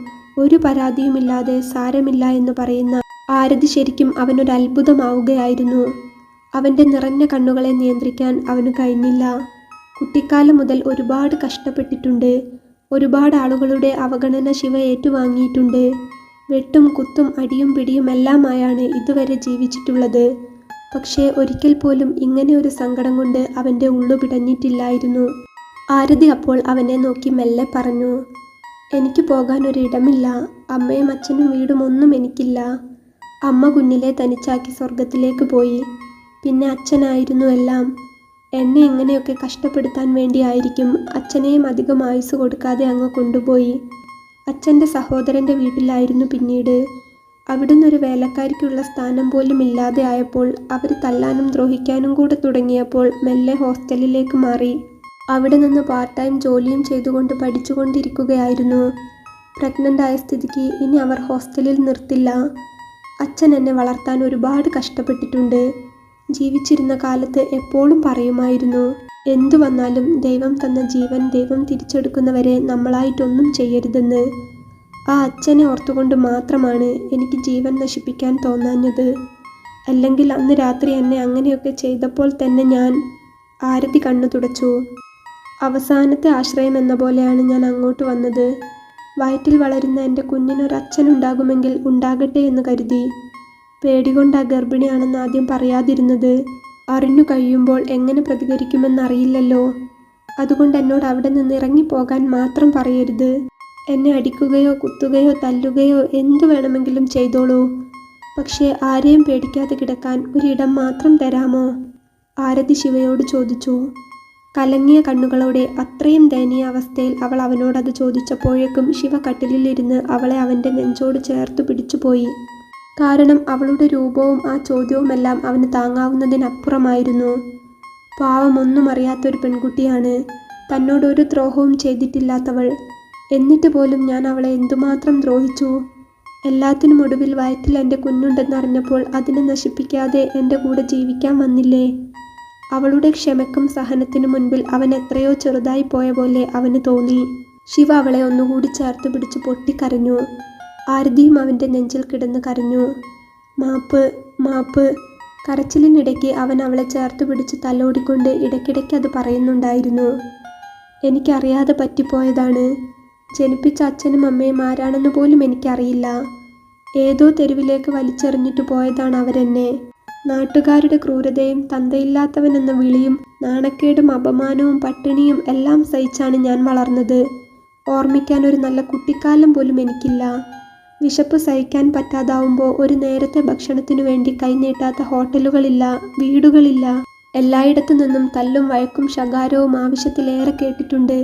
[SPEAKER 1] ഒരു പരാതിയുമില്ലാതെ സാരമില്ല എന്ന് പറയുന്ന ആരതി ശരിക്കും അവനൊരു അത്ഭുതമാവുകയായിരുന്നു. അവൻ്റെ നിറഞ്ഞ കണ്ണുകളെ നിയന്ത്രിക്കാൻ അവന് കഴിഞ്ഞില്ല. കുട്ടിക്കാലം മുതൽ ഒരുപാട് കഷ്ടപ്പെട്ടിട്ടുണ്ട്. ഒരുപാട് ആളുകളുടെ അവഗണന ശിവ ഏറ്റുവാങ്ങിയിട്ടുണ്ട്. വെട്ടും കുത്തും അടിയും പിടിയും എല്ലാമായാണ് ഇതുവരെ ജീവിച്ചിട്ടുള്ളത്. പക്ഷേ ഒരിക്കൽ പോലും ഇങ്ങനെ ഒരു സങ്കടം കൊണ്ട് അവൻ്റെ ഉള്ളു പിടഞ്ഞിട്ടില്ലായിരുന്നു. ആരതി അപ്പോൾ അവനെ നോക്കി മെല്ലെ പറഞ്ഞു, "എനിക്ക് പോകാൻ ഒരിടമില്ല. അമ്മയും അച്ഛനും വീടും ഒന്നും എനിക്കില്ല. അമ്മ കുഞ്ഞിലെ തനിച്ചാക്കി സ്വർഗത്തിലേക്ക് പോയി. പിന്നെ അച്ഛനായിരുന്നു എല്ലാം. എന്നെ ഇങ്ങനെയൊക്കെ കഷ്ടപ്പെടുത്താൻ വേണ്ടിയായിരിക്കും അച്ഛനെയും അധികം ആയുസ് കൊടുക്കാതെ അങ്ങ് കൊണ്ടുപോയി. അച്ഛൻ്റെ സഹോദരൻ്റെ വീട്ടിലായിരുന്നു പിന്നീട്. അവിടുന്നൊരു വേലക്കാരിക്കുള്ള സ്ഥാനം പോലും ഇല്ലാതെ ആയപ്പോൾ അവർ തല്ലാനും ദ്രോഹിക്കാനും കൂടെ തുടങ്ങിയപ്പോൾ മെല്ലെ ഹോസ്റ്റലിലേക്ക് മാറി. അവിടെ നിന്ന് പാർട്ട് ടൈം ജോലിയും ചെയ്തുകൊണ്ട് പഠിച്ചുകൊണ്ടിരിക്കുകയായിരുന്നു. പ്രഗ്നൻ്റ് ആയ സ്ഥിതിക്ക് ഇനി അവർ ഹോസ്റ്റലിൽ നിർത്തില്ല. അച്ഛൻ എന്നെ വളർത്താൻ ഒരുപാട് കഷ്ടപ്പെട്ടിട്ടുണ്ട്. ജീവിച്ചിരുന്ന കാലത്ത് എപ്പോഴും പറയുമായിരുന്നു, എന്തു വന്നാലും ദൈവം തന്ന ജീവൻ ദൈവം തിരിച്ചെടുക്കുന്നവരെ നമ്മളായിട്ടൊന്നും ചെയ്യരുതെന്ന്. ആ അച്ഛനെ ഓർത്തുകൊണ്ട് മാത്രമാണ് എനിക്ക് ജീവൻ നശിപ്പിക്കാൻ തോന്നാഞ്ഞത്. അല്ലെങ്കിൽ അന്ന് രാത്രി എന്നെ അങ്ങനെയൊക്കെ ചെയ്തപ്പോൾ തന്നെ ഞാൻ. ആരതി കണ്ണു തുടച്ചു. അവസാനത്തെ ആശ്രയം എന്ന പോലെയാണ് ഞാൻ അങ്ങോട്ട് വന്നത്. വയറ്റിൽ വളരുന്ന എൻ്റെ കുഞ്ഞിനൊരച്ഛനുണ്ടാകുമെങ്കിൽ ഉണ്ടാകട്ടെ എന്ന് കരുതി. പേടികൊണ്ടാ ഗർഭിണിയാണെന്ന് ആദ്യം പറയാതിരുന്നത്. അറിഞ്ഞു കഴിയുമ്പോൾ എങ്ങനെ പ്രതികരിക്കുമെന്നറിയില്ലല്ലോ. അതുകൊണ്ട് എന്നോട് അവിടെ നിന്ന് ഇറങ്ങിപ്പോകാൻ മാത്രം പറയരുത്. എന്നെ അടിക്കുകയോ കുത്തുകയോ തല്ലുകയോ എന്തു വേണമെങ്കിലും ചെയ്തോളൂ. പക്ഷേ ആരെയും പേടിക്കാതെ കിടക്കാൻ ഒരിടം മാത്രം തരാമോ? ആരതി ശിവയോട് ചോദിച്ചു. കലങ്ങിയ കണ്ണുകളോടെ അത്രയും ദയനീയ അവസ്ഥയിൽ അവൾ അവനോടത് ചോദിച്ചപ്പോഴേക്കും ശിവ കട്ടിലിലിരുന്ന് അവളെ അവൻ്റെ നെഞ്ചോട് ചേർത്തു പിടിച്ചുപോയി. കാരണം അവളുടെ രൂപവും ആ ചോദ്യവുമെല്ലാം അവന് താങ്ങാവുന്നതിനപ്പുറമായിരുന്നു. പാവം, ഒന്നും അറിയാത്തൊരു പെൺകുട്ടിയാണ്, തന്നോട് ഒരു ദ്രോഹവും ചെയ്തിട്ടില്ലാത്തവൾ. എന്നിട്ട് പോലും ഞാൻ അവളെ എന്തുമാത്രം ദ്രോഹിച്ചു. എല്ലാത്തിനും ഒടുവിൽ വയറ്റിൽ എൻ്റെ കുഞ്ഞുണ്ടെന്നറിഞ്ഞപ്പോൾ അതിനെ നശിപ്പിക്കാതെ എൻ്റെ കൂടെ ജീവിക്കാൻ വന്നില്ലേ? അവളുടെ ക്ഷമയ്ക്കും സഹനത്തിനു മുൻപിൽ അവൻ എത്രയോ ചെറുതായി പോയ പോലെ അവന് തോന്നി. ശിവ അവളെ ഒന്നുകൂടി ചേർത്ത് പിടിച്ച് പൊട്ടിക്കരഞ്ഞു. ആരതിയും അവൻ്റെ നെഞ്ചിൽ കിടന്ന് കരഞ്ഞു. മാപ്പ്, മാപ്പ്. കരച്ചിലിനിടയ്ക്ക് അവൻ അവളെ ചേർത്ത് പിടിച്ച് തലോടിക്കൊണ്ട് ഇടയ്ക്കിടയ്ക്ക് അത് പറയുന്നുണ്ടായിരുന്നു. എനിക്കറിയാതെ പറ്റിപ്പോയതാണ്. ജനിപ്പിച്ച അച്ഛനും അമ്മയും ആരാണെന്ന് പോലും എനിക്കറിയില്ല. ഏതോ തെരുവിലേക്ക് വലിച്ചെറിഞ്ഞിട്ട് പോയതാണ് അവരെന്നെ. നാട്ടുകാരുടെ ക്രൂരതയും തന്തയില്ലാത്തവനെന്ന വിളിയും നാണക്കേടും അപമാനവും പട്ടിണിയും എല്ലാം സഹിച്ചാണ് ഞാൻ വളർന്നത്. ഓർമ്മിക്കാൻ ഒരു നല്ല കുട്ടിക്കാലം പോലും എനിക്കില്ല. വിശപ്പ് സഹിക്കാൻ പറ്റാതാവുമ്പോൾ ഒരു നേരത്തെ ഭക്ഷണത്തിനു വേണ്ടി കൈനീട്ടാത്ത ഹോട്ടലുകളില്ല, വീടുകളില്ല. എല്ലായിടത്തു നിന്നും തല്ലും വഴക്കും ശകാരവും ആവശ്യത്തിലേറെ കേട്ടിട്ടുണ്ട്.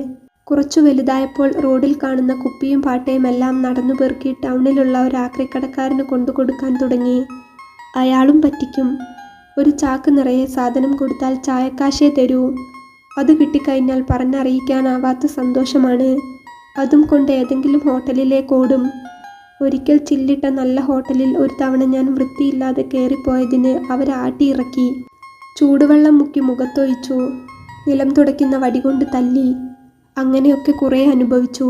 [SPEAKER 1] കുറച്ചു വലുതായപ്പോൾ റോഡിൽ കാണുന്ന കുപ്പിയും പാട്ടയും എല്ലാം നടന്നു പെറുക്കി ടൗണിലുള്ള ഒരു ആക്രിക്കടക്കാരന് കൊണ്ടുകൊടുക്കാൻ തുടങ്ങി. അയാളും പറ്റിക്കും. ഒരു ചാക്ക് നിറയെ സാധനം കൊടുത്താൽ ചായക്കാശേ തരൂ. അത് കിട്ടിക്കഴിഞ്ഞാൽ പറഞ്ഞറിയിക്കാനാവാത്ത സന്തോഷമാണ്. അതും കൊണ്ട് ഏതെങ്കിലും ഹോട്ടലിലേക്ക് ഓടും. ഒരിക്കൽ ചില്ലിട്ട നല്ല ഹോട്ടലിൽ ഒരു തവണ ഞാൻ വൃത്തിയില്ലാതെ കയറിപ്പോയതിന് അവരാട്ടിയിറക്കി. ചൂടുവെള്ളം മുക്കി മുഖത്തൊഴിച്ചു. നിലം തുടയ്ക്കുന്ന വടികൊണ്ട് തല്ലി. അങ്ങനെയൊക്കെ കുറേ അനുഭവിച്ചു.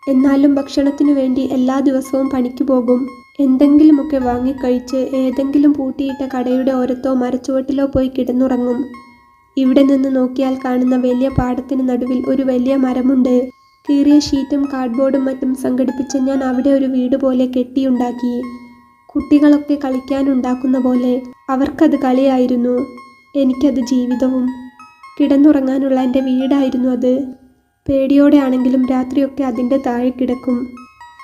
[SPEAKER 1] എന്നാലും ഭക്ഷണത്തിനു വേണ്ടി എല്ലാ ദിവസവും പണിക്ക് പോകും. എന്തെങ്കിലുമൊക്കെ വാങ്ങിക്കഴിച്ച് ഏതെങ്കിലും പൂട്ടിയിട്ട കടയുടെ ഓരത്തോ മരച്ചുവട്ടിലോ പോയി കിടന്നുറങ്ങും. ഇവിടെ നിന്ന് നോക്കിയാൽ കാണുന്ന വലിയ പാടത്തിന് നടുവിൽ ഒരു വലിയ മരമുണ്ട്. കീറിയ ഷീറ്റും കാർഡ്ബോർഡും മറ്റും സംഘടിപ്പിച്ച് ഞാൻ അവിടെ ഒരു വീട് പോലെ കെട്ടിയുണ്ടാക്കി. കുട്ടികളൊക്കെ കളിക്കാനുണ്ടാക്കുന്ന പോലെ. അവർക്കത് കളിയായിരുന്നു, എനിക്കത് ജീവിതവും. കിടന്നുറങ്ങാനുള്ള എൻ്റെ വീടായിരുന്നു അത്. പേടിയോടെ ആണെങ്കിലും രാത്രിയൊക്കെ അതിൻ്റെ താഴെ കിടക്കും.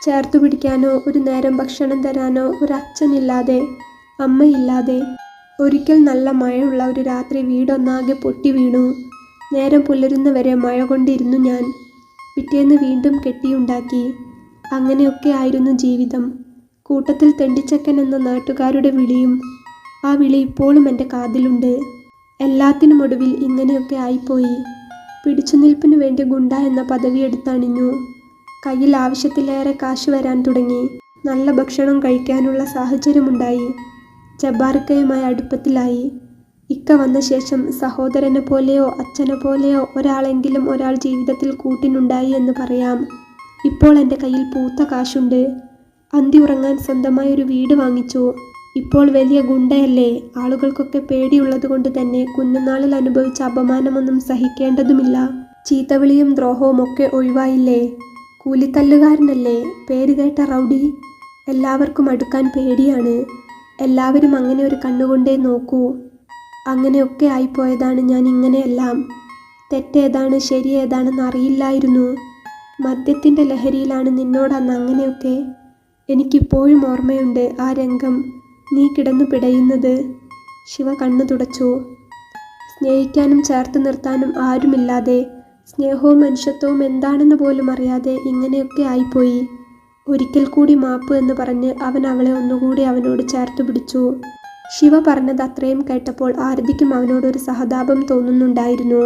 [SPEAKER 1] ചേർത്തു പിടിക്കാനോ ഒരു നേരം ഭക്ഷണം തരാനോ ഒരച്ഛനില്ലാതെ, അമ്മയില്ലാതെ. ഒരിക്കൽ നല്ല മഴയുള്ള ഒരു രാത്രി വീടൊന്നാകെ പൊട്ടി വീണു. നേരം പുലരുന്നവരെ മഴ കൊണ്ടിരുന്നു ഞാൻ. പിറ്റേന്ന് വീണ്ടും കെട്ടിയുണ്ടാക്കി. അങ്ങനെയൊക്കെ ആയിരുന്നു ജീവിതം. കൂട്ടത്തിൽ തെണ്ടിച്ചക്കൻ എന്ന നാട്ടുകാരുടെ വിളിയും. ആ വിളി ഇപ്പോഴും എൻ്റെ കാതിലുണ്ട്. എല്ലാത്തിനുമൊടുവിൽ ഇങ്ങനെയൊക്കെ ആയിപ്പോയി. പിടിച്ചുനിൽപ്പിനു വേണ്ടി ഗുണ്ട എന്ന പദവി എടുത്തണിഞ്ഞു. കയ്യിൽ ആവശ്യത്തിലേറെ കാശ് വരാൻ തുടങ്ങി. നല്ല ഭക്ഷണം കഴിക്കാനുള്ള സാഹചര്യമുണ്ടായി. ജബ്ബാറിക്കയുമായി അടുപ്പത്തിലായി. ഇക്ക വന്ന ശേഷം സഹോദരനെ പോലെയോ അച്ഛനെ പോലെയോ ഒരാളെങ്കിലും ഒരാൾ ജീവിതത്തിൽ കൂട്ടിനുണ്ടായി എന്ന് പറയാം. ഇപ്പോൾ എൻ്റെ കയ്യിൽ പൂത്ത കാശുണ്ട്. അന്തി ഉറങ്ങാൻ സ്വന്തമായി ഒരു വീട് വാങ്ങിച്ചു. ഇപ്പോൾ വലിയ ഗുണ്ടയല്ലേ. ആളുകൾക്കൊക്കെ പേടിയുള്ളത് കൊണ്ട് തന്നെ കുഞ്ഞുനാളിൽ അനുഭവിച്ച അപമാനമൊന്നും സഹിക്കേണ്ടതുമില്ല. ചീത്തവിളിയും ദ്രോഹവും ഒക്കെ ഒഴിവായില്ലേ. കൂലിത്തല്ലുകാരനല്ലേ, പേരുകേട്ട റൗഡി. എല്ലാവർക്കും അടുക്കാൻ പേടിയാണ്. എല്ലാവരും അങ്ങനെ ഒരു കണ്ണുകൊണ്ടേ നോക്കൂ. അങ്ങനെയൊക്കെ ആയിപ്പോയതാണ് ഞാൻ ഇങ്ങനെയെല്ലാം. തെറ്റേതാണ് ശരിയേതാണെന്ന് അറിയില്ലായിരുന്നു. മദ്യത്തിൻ്റെ ലഹരിയിലാണ് നിന്നോടന്ന് അങ്ങനെയൊക്കെ. എനിക്കിപ്പോഴും ഓർമ്മയുണ്ട് ആ രംഗം, നീ കിടന്നു പിടയുന്നത്. ശിവ കണ്ണു തുടച്ചു. സ്നേഹിക്കാനും ചേർത്ത് നിർത്താനും ആരുമില്ലാതെ, സ്നേഹവും മനുഷ്യത്വവും എന്താണെന്ന് പോലും അറിയാതെ ഇങ്ങനെയൊക്കെ ആയിപ്പോയി. ഒരിക്കൽ കൂടി മാപ്പ് എന്ന് പറഞ്ഞ് അവൻ അവളെ ഒന്നുകൂടി അവനോട് ചേർത്തു പിടിച്ചു. ശിവ പറഞ്ഞത് അത്രയും കേട്ടപ്പോൾ ആരതിക്കും അവനോടൊരു സഹതാപം തോന്നുന്നുണ്ടായിരുന്നു.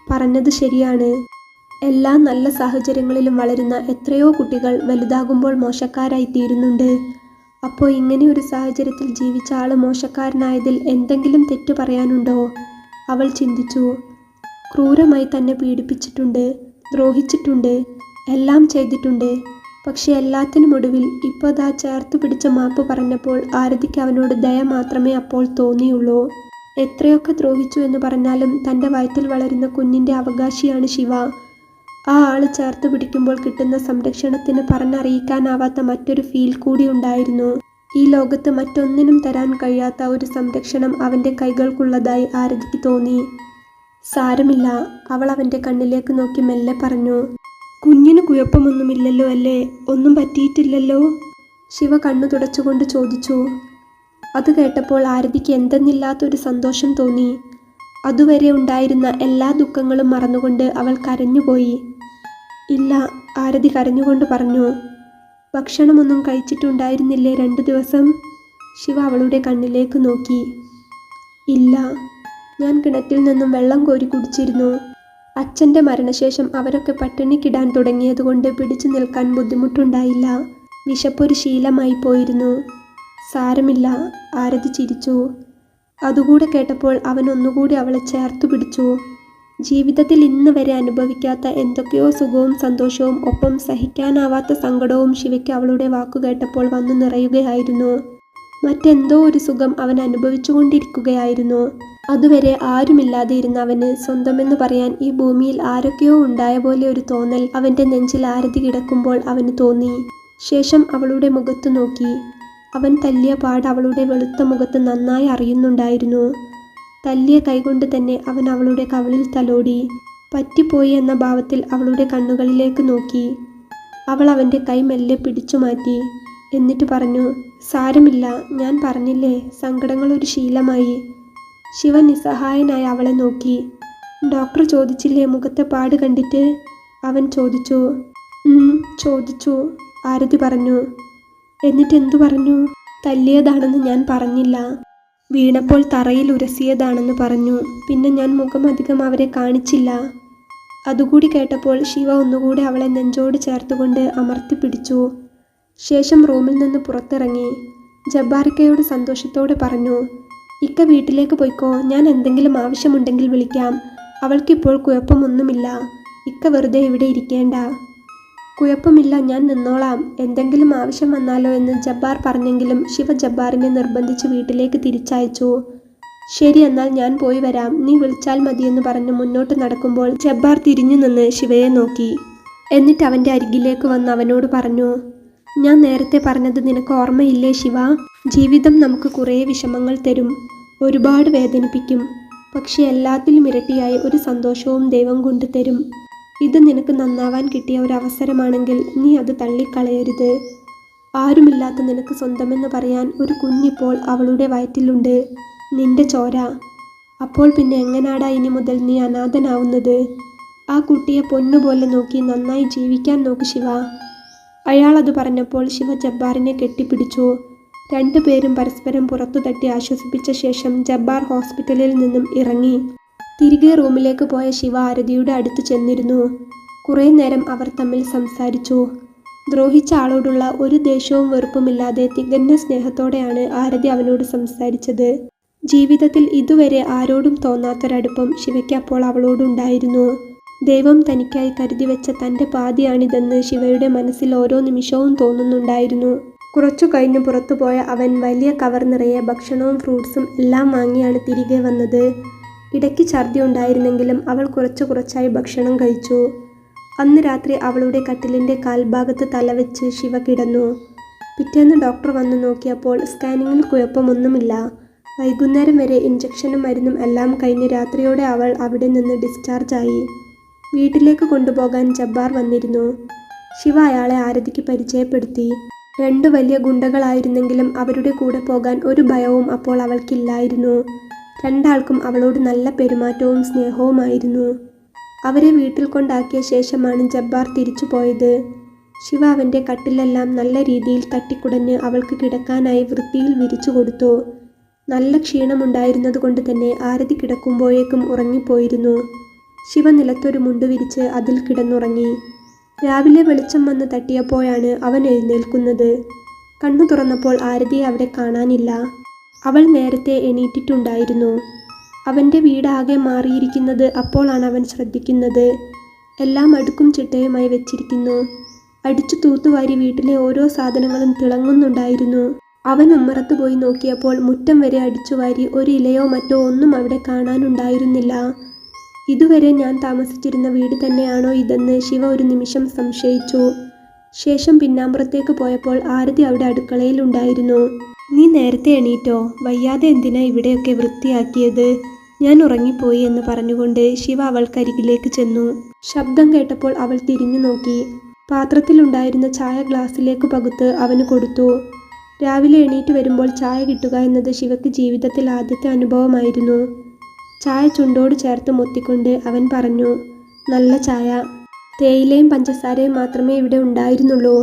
[SPEAKER 1] പറഞ്ഞത് ശരിയാണ്. എല്ലാ നല്ല സാഹചര്യങ്ങളിലും വളരുന്ന എത്രയോ കുട്ടികൾ വലുതാകുമ്പോൾ മോശക്കാരായി തീരുന്നുണ്ട്. അപ്പോൾ ഇങ്ങനെ ഒരു സാഹചര്യത്തിൽ ജീവിച്ച ആൾ മോശക്കാരനായതിൽ എന്തെങ്കിലും തെറ്റു പറയാനുണ്ടോ? അവൾ ചിന്തിച്ചു. ക്രൂരമായി തന്നെ പീഡിപ്പിച്ചിട്ടുണ്ട്, ദ്രോഹിച്ചിട്ടുണ്ട്, എല്ലാം ചെയ്തിട്ടുണ്ട്. പക്ഷെ എല്ലാത്തിനുമൊടുവിൽ ഇപ്പോൾ ദാ ചേർത്തു പിടിച്ച മാപ്പ് പറഞ്ഞപ്പോൾ ആരതിക്ക് അവനോട് ദയ മാത്രമേ അപ്പോൾ തോന്നിയുള്ളൂ. എത്രയൊക്കെ ദ്രോഹിച്ചു എന്ന് പറഞ്ഞാലും തൻ്റെ വയറ്റിൽ വളരുന്ന കുഞ്ഞിൻ്റെ അവകാശിയാണ് ശിവ. ആ ആൾ ചേർത്ത് പിടിക്കുമ്പോൾ കിട്ടുന്ന സംരക്ഷണത്തിന് പറഞ്ഞറിയിക്കാനാവാത്ത മറ്റൊരു ഫീൽ കൂടി ഉണ്ടായിരുന്നു. ഈ ലോകത്ത് മറ്റൊന്നിനും തരാൻ കഴിയാത്ത ഒരു സംരക്ഷണം അവൻ്റെ കൈകൾക്കുള്ളതായി ആരതിക്ക് തോന്നി. സാരമില്ല, അവൾ അവൻ്റെ കണ്ണിലേക്ക് നോക്കി മെല്ലെ പറഞ്ഞു. കുഞ്ഞിന് കുഴപ്പമൊന്നുമില്ലല്ലോ അല്ലേ? ഒന്നും പറ്റിയിട്ടില്ലല്ലോ? ശിവ കണ്ണു തുടച്ചുകൊണ്ട് ചോദിച്ചു. അത് കേട്ടപ്പോൾ ആരതിക്ക് എന്തെന്നില്ലാത്തൊരു സന്തോഷം തോന്നി. അതുവരെ ഉണ്ടായിരുന്ന എല്ലാ ദുഃഖങ്ങളും മറന്നുകൊണ്ട് അവൾ കരഞ്ഞുപോയി. ഇല്ല, ആരതി കരഞ്ഞുകൊണ്ട് പറഞ്ഞു. ഭക്ഷണമൊന്നും കഴിച്ചിട്ടുണ്ടായിരുന്നില്ലേ 2 ദിവസം? ശിവ അവളുടെ കണ്ണിലേക്ക് നോക്കി. ഇല്ല, ഞാൻ കിണറ്റിൽ നിന്നും വെള്ളം കോരി കുടിച്ചിരുന്നു. അച്ഛൻ്റെ മരണശേഷം അവരൊക്കെ പട്ടിണിക്കിടാൻ തുടങ്ങിയതുകൊണ്ട് പിടിച്ചു നിൽക്കാൻ ബുദ്ധിമുട്ടുണ്ടായില്ല. വിശപ്പൊരു ശീലമായി പോയിരുന്നു. സാരമില്ല, ആരതി ചിരിച്ചു. അതുകൂടെ കേട്ടപ്പോൾ അവൻ ഒന്നുകൂടി അവളെ ചേർത്തു പിടിച്ചു. ജീവിതത്തിൽ ഇന്ന് വരെ അനുഭവിക്കാത്ത എന്തൊക്കെയോ സുഖവും സന്തോഷവും ഒപ്പം സഹിക്കാനാവാത്ത സങ്കടവും ശിവയ്ക്ക് അവളുടെ വാക്കു കേട്ടപ്പോൾ വന്നു നിറയുകയായിരുന്നു. മറ്റെന്തോ ഒരു സുഖം അവൻ അനുഭവിച്ചുകൊണ്ടിരിക്കുകയായിരുന്നു. അതുവരെ ആരുമില്ലാതെ ഇരുന്ന അവന് സ്വന്തമെന്ന് പറയാൻ ഈ ഭൂമിയിൽ ആരൊക്കെയോ ഉണ്ടായ പോലെ ഒരു തോന്നൽ അവൻ്റെ നെഞ്ചിൽ ആരതി കിടക്കുമ്പോൾ അവന് തോന്നി. ശേഷം അവളുടെ മുഖത്ത് നോക്കി. അവൻ തല്ലിയ പാട് അവളുടെ വെളുത്ത മുഖത്ത് നന്നായി അറിയുന്നുണ്ടായിരുന്നു. തല്ലിയ കൈകൊണ്ട് തന്നെ അവൻ അവളുടെ കവിളിൽ തലോടി. പറ്റിപ്പോയി എന്ന ഭാവത്തിൽ അവളുടെ കണ്ണുകളിലേക്ക് നോക്കി. അവൾ അവൻ്റെ കൈ മെല്ലെ പിടിച്ചു മാറ്റി. എന്നിട്ട് പറഞ്ഞു, സാരമില്ല, ഞാൻ പറഞ്ഞില്ലേ, സങ്കടങ്ങൾ ഒരു ശീലമായി. ശിവ നിസ്സഹായനായി അവളെ നോക്കി. ഡോക്ടർ ചോദിച്ചില്ലേ മുഖത്തെ പാട് കണ്ടിട്ട്? അവൻ ചോദിച്ചു. ചോദിച്ചു, ആരതി പറഞ്ഞു. എന്നിട്ട് എന്തു പറഞ്ഞു? തല്ലിയതാണെന്ന് ഞാൻ പറഞ്ഞില്ല, വീണപ്പോൾ തറയിൽ ഉരസിയതാണെന്ന് പറഞ്ഞു. പിന്നെ ഞാൻ മുഖം അധികം അവരെ കാണിച്ചില്ല. അതുകൂടി കേട്ടപ്പോൾ ശിവ ഒന്നുകൂടി അവളെ നെഞ്ചോട് ചേർത്തുകൊണ്ട് അമർത്തി പിടിച്ചു. ശേഷം റൂമിൽ നിന്ന് പുറത്തിറങ്ങി. ജബ്ബാറിക്കയോട് സന്തോഷത്തോടെ പറഞ്ഞു, ഇക്ക വീട്ടിലേക്ക് പോയിക്കോ, ഞാൻ എന്തെങ്കിലും ആവശ്യമുണ്ടെങ്കിൽ വിളിക്കാം. അവൾക്കിപ്പോൾ കുഴപ്പമൊന്നുമില്ല. ഇക്ക വെറുതെ ഇവിടെ ഇരിക്കേണ്ട. കുഴപ്പമില്ല, ഞാൻ നിന്നോളാം. എന്തെങ്കിലും ആവശ്യം വന്നാലോ എന്ന് ജബ്ബാർ പറഞ്ഞെങ്കിലും ശിവ ജബ്ബാറിനെ നിർബന്ധിച്ച് വീട്ടിലേക്ക് തിരിച്ചയച്ചു. ശരി, എന്നാൽ ഞാൻ പോയി വരാം, നീ വിളിച്ചാൽ മതിയെന്ന് പറഞ്ഞ് മുന്നോട്ട് നടക്കുമ്പോൾ ജബ്ബാർ തിരിഞ്ഞു നിന്ന് ശിവയെ നോക്കി. എന്നിട്ട് അവൻ്റെ അരികിലേക്ക് വന്ന് അവനോട് പറഞ്ഞു, ഞാൻ നേരത്തെ പറഞ്ഞത് നിനക്ക് ഓർമ്മയില്ലേ ശിവ? ജീവിതം നമുക്ക് കുറേ വിഷമങ്ങൾ തരും, ഒരുപാട് വേദനിപ്പിക്കും. പക്ഷെ എല്ലാത്തിലും ഇരട്ടിയായി ഒരു സന്തോഷവും ദൈവം കൊണ്ടു തരും. ഇത് നിനക്ക് നന്നാവാൻ കിട്ടിയ ഒരു അവസരമാണെങ്കിൽ നീ അത് തള്ളിക്കളയരുത്. ആരുമില്ലാത്ത നിനക്ക് സ്വന്തമെന്ന് പറയാൻ ഒരു കുഞ്ഞിപ്പോൾ അവളുടെ വയറ്റിലുണ്ട്, നിന്റെ ചോര. അപ്പോൾ പിന്നെ എങ്ങനാടാ ഇനി മുതൽ നീ അനാഥനാവുന്നത്? ആ കുട്ടിയെ പൊന്നുപോലെ നോക്കി നന്നായി ജീവിക്കാൻ നോക്ക് ശിവ. അയാൾ അത് പറഞ്ഞപ്പോൾ ശിവ ജബ്ബാറിനെ കെട്ടിപ്പിടിച്ചു. 2 പേരും പരസ്പരം പുറത്തു തട്ടി ആശ്വസിപ്പിച്ച ശേഷം ജബ്ബാർ ഹോസ്പിറ്റലിൽ നിന്നും ഇറങ്ങി. തിരികെ റൂമിലേക്ക് പോയ ശിവ ആരതിയുടെ അടുത്ത് ചെന്നിരുന്നു. കുറേ നേരം അവർ തമ്മിൽ സംസാരിച്ചു. ദ്രോഹിച്ച ആളോടുള്ള ഒരു ദേഷ്യവും വെറുപ്പുമില്ലാതെ തികഞ്ഞ സ്നേഹത്തോടെയാണ് ആരതി അവനോട് സംസാരിച്ചത്. ജീവിതത്തിൽ ഇതുവരെ ആരോടും തോന്നാത്തൊരടുപ്പം ശിവയ്ക്ക് അപ്പോൾ അവളോടുണ്ടായിരുന്നു. ദൈവം തനിക്കായി കരുതി വെച്ച തൻ്റെ പാതിയാണിതെന്ന് ശിവയുടെ മനസ്സിൽ ഓരോ നിമിഷവും തോന്നുന്നുണ്ടായിരുന്നു. കുറച്ചു കഴിഞ്ഞ് പുറത്തുപോയ അവൻ വലിയ കവർ നിറയെ ഭക്ഷണവും ഫ്രൂട്ട്സും എല്ലാം വാങ്ങിയാണ് തിരികെ വന്നത്. ഇടയ്ക്ക് ഛർദി ഉണ്ടായിരുന്നെങ്കിലും അവൾ കുറച്ചായി ഭക്ഷണം കഴിച്ചു. അന്ന് രാത്രി അവളുടെ കട്ടിലിൻ്റെ കാൽഭാഗത്ത് തലവെച്ച് ശിവ കിടന്നു. പിറ്റേന്ന് ഡോക്ടർ വന്നു നോക്കിയപ്പോൾ സ്കാനിങ്ങിൽ കുഴപ്പമൊന്നുമില്ല. വൈകുന്നേരം വരെ ഇഞ്ചക്ഷനും മരുന്നും എല്ലാം കഴിഞ്ഞ് രാത്രിയോടെ അവൾ അവിടെ നിന്ന് ഡിസ്ചാർജായി. വീട്ടിലേക്ക് കൊണ്ടുപോകാൻ ജബ്ബാർ വന്നിരുന്നു. ശിവ അയാളെ ആരതിക്ക് പരിചയപ്പെടുത്തി. 2 വലിയ ഗുണ്ടകളായിരുന്നെങ്കിലും അവരുടെ കൂടെ പോകാൻ ഒരു ഭയവും അപ്പോൾ അവൾക്കില്ലായിരുന്നു. 2 ആൾക്കും അവളോട് നല്ല പെരുമാറ്റവും സ്നേഹവുമായിരുന്നു. അവരെ വീട്ടിൽ കൊണ്ടാക്കിയ ശേഷമാണ് ജബ്ബാർ തിരിച്ചു പോയത്. ശിവ അവൻ്റെ കട്ടിലെല്ലാം നല്ല രീതിയിൽ തട്ടിക്കുടഞ്ഞ് അവൾക്ക് കിടക്കാനായി വൃത്തിയിൽ വിരിച്ചു കൊടുത്തു. നല്ല ക്ഷീണമുണ്ടായിരുന്നത് കൊണ്ട് തന്നെ ആരതി കിടക്കുമ്പോഴേക്കും ഉറങ്ങിപ്പോയിരുന്നു. ശിവ നിലത്തൊരു മുണ്ട് വിരിച്ച് അതിൽ കിടന്നുറങ്ങി. രാവിലെ വെളിച്ചം വന്ന് തട്ടിയപ്പോഴാണ് അവൻ എഴുന്നേൽക്കുന്നത്. കണ്ണു തുറന്നപ്പോൾ ആരതിയെ അവിടെ കാണാനില്ല. അവൾ നേരത്തെ എണീറ്റിട്ടുണ്ടായിരുന്നു. അവൻ്റെ വീടാകെ മാറിയിരിക്കുന്നത് അപ്പോഴാണ് അവൻ ശ്രദ്ധിക്കുന്നത്. എല്ലാം അടുക്കും ചിട്ടയുമായി വെച്ചിരിക്കുന്നു. അടിച്ചു തൂത്തുവാരി വീട്ടിലെ ഓരോ സാധനങ്ങളും തിളങ്ങുന്നുണ്ടായിരുന്നു. അവൻ ഉമ്മറത്ത് പോയി നോക്കിയപ്പോൾ മുറ്റം വരെ അടിച്ചുവാരി ഒരു ഇലയോ മറ്റോ ഒന്നും അവിടെ കാണാനുണ്ടായിരുന്നില്ല. ഇതുവരെ ഞാൻ താമസിച്ചിരുന്ന വീട് തന്നെയാണോ ഇതെന്ന് ശിവ ഒരു നിമിഷം സംശയിച്ചു. ശേഷം പിന്നാമ്പുറത്തേക്ക് പോയപ്പോൾ ആരതി അവിടെ അടുക്കളയിലുണ്ടായിരുന്നു. നീ നേരത്തെ എണീറ്റോ? വയ്യാതെ എന്തിനാ ഇവിടെയൊക്കെ വൃത്തിയാക്കിയത്? ഞാൻ ഉറങ്ങിപ്പോയി എന്ന് പറഞ്ഞുകൊണ്ട് ശിവ അവൾക്കരികിലേക്ക് ചെന്നു. ശബ്ദം കേട്ടപ്പോൾ അവൾ തിരിഞ്ഞു നോക്കി. പാത്രത്തിലുണ്ടായിരുന്ന ചായ ഗ്ലാസ്സിലേക്ക് പകുത്ത് അവന് കൊടുത്തു. രാവിലെ എണീറ്റ് വരുമ്പോൾ ചായ കിട്ടുക എന്നത് ശിവയ്ക്ക് ജീവിതത്തിൽ ആദ്യത്തെ അനുഭവമായിരുന്നു. ചായ ചുണ്ടോട് ചേർത്ത് മുത്തിക്കൊണ്ട് അവൻ പറഞ്ഞു, നല്ല ചായ. തേയിലയും പഞ്ചസാരയും മാത്രമേ ഇവിടെ ഉണ്ടായിരുന്നുള്ളൂ.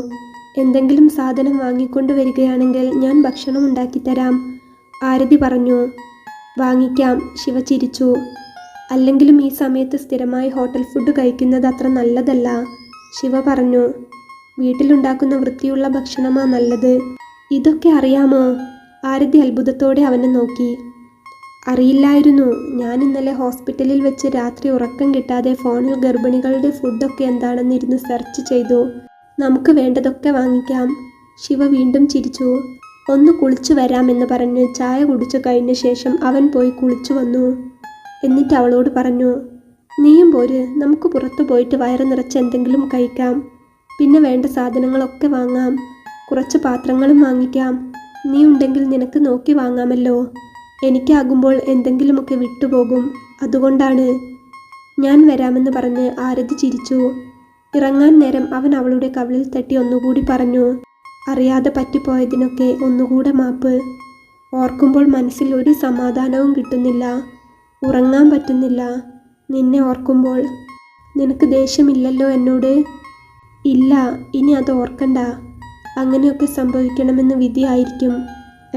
[SPEAKER 1] എന്തെങ്കിലും സാധനം വാങ്ങിക്കൊണ്ട് വരികയാണെങ്കിൽ ഞാൻ ഭക്ഷണം ഉണ്ടാക്കിത്തരാം, ആരതി പറഞ്ഞു. വാങ്ങിക്കാം, ശിവ ചിരിച്ചു. അല്ലെങ്കിലും ഈ സമയത്ത് സ്ഥിരമായി ഹോട്ടൽ ഫുഡ് കഴിക്കുന്നത് അത്ര നല്ലതല്ല, ശിവ പറഞ്ഞു. വീട്ടിലുണ്ടാക്കുന്ന വൃത്തിയുള്ള ഭക്ഷണമാ നല്ലത്. ഇതൊക്കെ അറിയാമോ? ആരതി അത്ഭുതത്തോടെ അവനെ നോക്കി. അറിയില്ലായിരുന്നു. ഞാൻ ഇന്നലെ ഹോസ്പിറ്റലിൽ വെച്ച് രാത്രി ഉറക്കം കിട്ടാതെ ഫോണിൽ ഗർഭിണികളുടെ ഫുഡൊക്കെ എന്താണെന്ന് ഇരുന്ന് സെർച്ച് ചെയ്തു. നമുക്ക് വേണ്ടതൊക്കെ വാങ്ങിക്കാം, ശിവ വീണ്ടും ചിരിച്ചു. ഒന്ന് കുളിച്ചു വരാമെന്ന് പറഞ്ഞ് ചായ കുടിച്ചു കഴിഞ്ഞ ശേഷം അവൻ പോയി കുളിച്ചു വന്നു. എന്നിട്ട് അവളോട് പറഞ്ഞു, നീയും പോര്, നമുക്ക് പുറത്തു പോയിട്ട് വയറ് നിറച്ച് എന്തെങ്കിലും കഴിക്കാം. പിന്നെ വേണ്ട സാധനങ്ങളൊക്കെ വാങ്ങാം. കുറച്ച് പാത്രങ്ങളും വാങ്ങിക്കാം. നീ ഉണ്ടെങ്കിൽ നിനക്ക് നോക്കി വാങ്ങാമല്ലോ. എനിക്കാകുമ്പോൾ എന്തെങ്കിലുമൊക്കെ വിട്ടുപോകും, അതുകൊണ്ടാണ്. ഞാൻ വരാമെന്ന് പറഞ്ഞ് ആരതി ചിരിച്ചു. ഇറങ്ങാൻ നേരം അവൻ അവളുടെ കവിളിൽ തട്ടി ഒന്നുകൂടി പറഞ്ഞു, അറിയാതെ പറ്റിപ്പോയതിനൊക്കെ ഒന്നുകൂടെ മാപ്പ്. ഓർക്കുമ്പോൾ മനസ്സിൽ ഒരു സമാധാനവും കിട്ടുന്നില്ല. ഉറങ്ങാൻ പറ്റുന്നില്ല നിന്നെ ഓർക്കുമ്പോൾ. നിനക്ക് ദേഷ്യമില്ലല്ലോ എന്നോട്? ഇല്ല, ഇനി അത് ഓർക്കണ്ട. അങ്ങനെയൊക്കെ സംഭവിക്കണമെന്ന് വിധിയായിരിക്കും.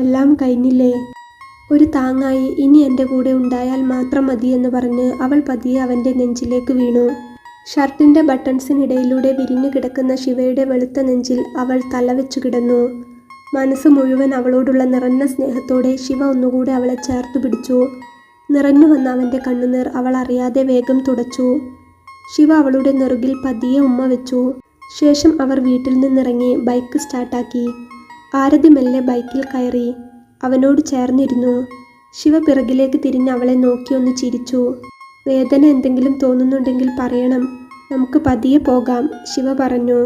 [SPEAKER 1] എല്ലാം കഴിഞ്ഞില്ലേ? ഒരു താങ്ങായി ഇനി എൻ്റെ കൂടെ ഉണ്ടായാൽ മാത്രം മതിയെന്ന് പറഞ്ഞ് അവൾ പതിയെ അവൻ്റെ നെഞ്ചിലേക്ക് വീണു. ഷർട്ടിൻ്റെ ബട്ടൺസിനിടയിലൂടെ വിരിഞ്ഞു കിടക്കുന്ന ശിവയുടെ വെളുത്ത നെഞ്ചിൽ അവൾ തലവെച്ചു കിടന്നു. മനസ്സ് മുഴുവൻ അവളോടുള്ള നിറഞ്ഞ സ്നേഹത്തോടെ ശിവ ഒന്നുകൂടെ അവളെ ചേർത്തു പിടിച്ചു. നിറഞ്ഞു വന്ന അവൻ്റെ കണ്ണുനീർ അവൾ അറിയാതെ വേഗം തുടച്ചു. ശിവ അവളുടെ നെറുകിൽ പതിയെ ഉമ്മ വെച്ചു. ശേഷം അവർ വീട്ടിൽ നിന്നിറങ്ങി ബൈക്ക് സ്റ്റാർട്ടാക്കി. ആരതി മെല്ലെ ബൈക്കിൽ കയറി അവനോട് ചേർന്നിരുന്നു. ശിവ പിറകിലേക്ക് തിരിഞ്ഞ് അവളെ നോക്കി ഒന്ന് ചിരിച്ചു. വേദന എന്തെങ്കിലും തോന്നുന്നുണ്ടെങ്കിൽ പറയണം, നമുക്ക് പതിയെ പോകാം, ശിവ പറഞ്ഞു.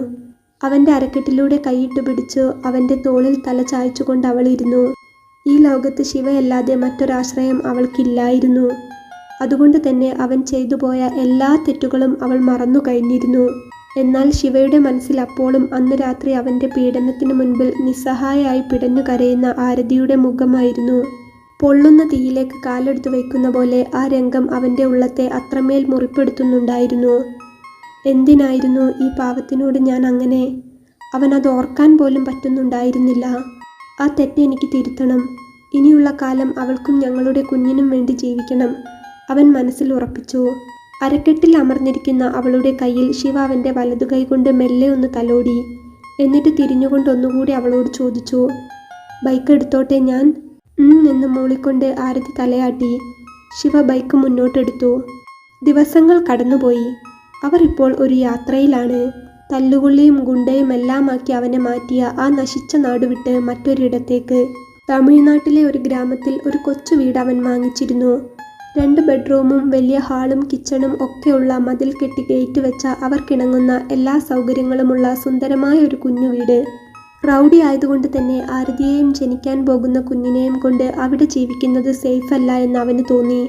[SPEAKER 1] അവൻ്റെ അരക്കെട്ടിലൂടെ കൈയിട്ട് പിടിച്ചു അവൻ്റെ തോളിൽ തല ചായ്ച്ചുകൊണ്ട് അവൾ ഇരുന്നു. ഈ ലോകത്ത് ശിവയല്ലാതെ മറ്റൊരാശ്രയം അവൾക്കില്ലായിരുന്നു. അതുകൊണ്ട് തന്നെ അവൻ ചെയ്തു പോയ എല്ലാ തെറ്റുകളും അവൾ മറന്നു കഴിഞ്ഞിരുന്നു. എന്നാൽ ശിവയുടെ മനസ്സിൽ അപ്പോഴും അന്ന് രാത്രി അവൻ്റെ പീഡനത്തിന് മുൻപിൽ നിസ്സഹായയായി പിടഞ്ഞു കരയുന്ന ആരതിയുടെ മുഖമായിരുന്നു. പൊള്ളുന്ന തീയിലേക്ക് കാലെടുത്തു വയ്ക്കുന്ന പോലെ ആ രംഗം അവൻ്റെ ഉള്ളത്തെ അത്രമേൽ മുറിപ്പെടുത്തുന്നുണ്ടായിരുന്നു. എന്തിനായിരുന്നു ഈ പാവത്തിനോട് ഞാൻ അങ്ങനെ? അവനത് ഓർക്കാൻ പോലും പറ്റുന്നുണ്ടായിരുന്നില്ല. ആ തെറ്റ് എനിക്ക് തിരുത്തണം. ഇനിയുള്ള കാലം അവൾക്കും ഞങ്ങളുടെ കുഞ്ഞിനും വേണ്ടി ജീവിക്കണം, അവൻ മനസ്സിൽ ഉറപ്പിച്ചു. അരക്കെട്ടിൽ അമർന്നിരിക്കുന്ന അവളുടെ കയ്യിൽ ശിവ അവൻ്റെ വലതുകൈ കൊണ്ട് മെല്ലെ ഒന്ന് തലോടി. എന്നിട്ട് തിരിഞ്ഞുകൊണ്ട് ഒന്നുകൂടി അവളോട് ചോദിച്ചു, ബൈക്ക് എടുത്തോട്ടെ ഞാൻ? എന്ന് മൂളിക്കൊണ്ട് ആരതി തലയാട്ടി. ശിവ ബൈക്ക് മുന്നോട്ടെടുത്തു. ദിവസങ്ങൾ കടന്നുപോയി. അവർ ഇപ്പോൾ ഒരു യാത്രയിലാണ്. തല്ലുകൊള്ളിയും ഗുണ്ടയും എല്ലാമാക്കി അവനെ മാറ്റിയ ആ നശിച്ച നാടുവിട്ട് മറ്റൊരിടത്തേക്ക്. തമിഴ്നാട്ടിലെ ഒരു ഗ്രാമത്തിൽ ഒരു കൊച്ചു വീട് അവൻ വാങ്ങിച്ചിരുന്നു. 2 ബെഡ്റൂമും വലിയ ഹാളും കിച്ചണും ഒക്കെയുള്ള മതിൽ കെട്ടി ഗേറ്റ് വെച്ച അവർക്കിണങ്ങുന്ന എല്ലാ സൗകര്യങ്ങളുമുള്ള സുന്ദരമായ ഒരു കുഞ്ഞു വീട്. റൗഡി ആയതുകൊണ്ട് തന്നെ ആരതിയെയും ജനിക്കാൻ പോകുന്ന കുഞ്ഞിനെയും കൊണ്ട് അവിടെ ജീവിക്കുന്നത് സേഫ് അല്ല എന്ന് അവന് തോന്നി.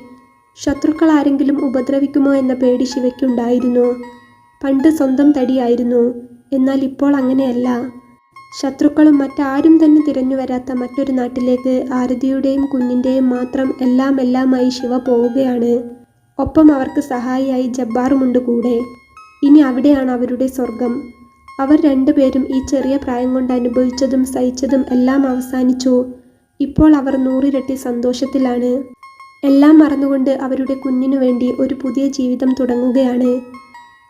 [SPEAKER 1] ശത്രുക്കൾ ആരെങ്കിലും ഉപദ്രവിക്കുമോ എന്ന പേടി ശിവയ്ക്കുണ്ടായിരുന്നു. പണ്ട് സ്വന്തം തടിയായിരുന്നു, എന്നാൽ ഇപ്പോൾ അങ്ങനെയല്ല. ശത്രുക്കളും മറ്റാരും തന്നെ തിരഞ്ഞു വരാത്ത മറ്റൊരു നാട്ടിലേക്ക് ആരതിയുടെയും കുഞ്ഞിൻ്റെയും മാത്രം എല്ലാമായി ശിവ പോവുകയാണ്. ഒപ്പം അവർക്ക് സഹായിയായി ജബ്ബാറുമുണ്ട് കൂടെ. ഇനി അവിടെയാണ് അവരുടെ സ്വർഗം. അവർ 2 പേരും ഈ ചെറിയ പ്രായം കൊണ്ട് അനുഭവിച്ചതും സഹിച്ചതും എല്ലാം അവസാനിച്ചു. ഇപ്പോൾ അവർ 100 ഇരട്ടി സന്തോഷത്തിലാണ്. എല്ലാം മറന്നുകൊണ്ട് അവരുടെ കുഞ്ഞിനു വേണ്ടി ഒരു പുതിയ ജീവിതം തുടങ്ങുകയാണ്.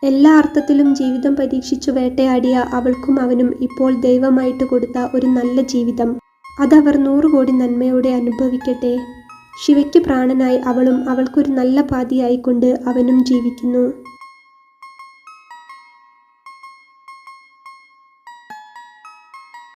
[SPEAKER 1] എല്ലാ അർത്ഥത്തിലും ജീവിതം പരീക്ഷിച്ചു വേട്ടയാടിയ അവൾക്കും അവനും ഇപ്പോൾ ദൈവമായിട്ട് കൊടുത്ത ഒരു നല്ല ജീവിതം. അതവർ 100 കോടി നന്മയോടെ അനുഭവിക്കട്ടെ. ശിവയ്ക്ക് പ്രാണനായി അവളും അവൾക്കൊരു നല്ല പാതിയായിക്കൊണ്ട് അവനും ജീവിക്കുന്നു.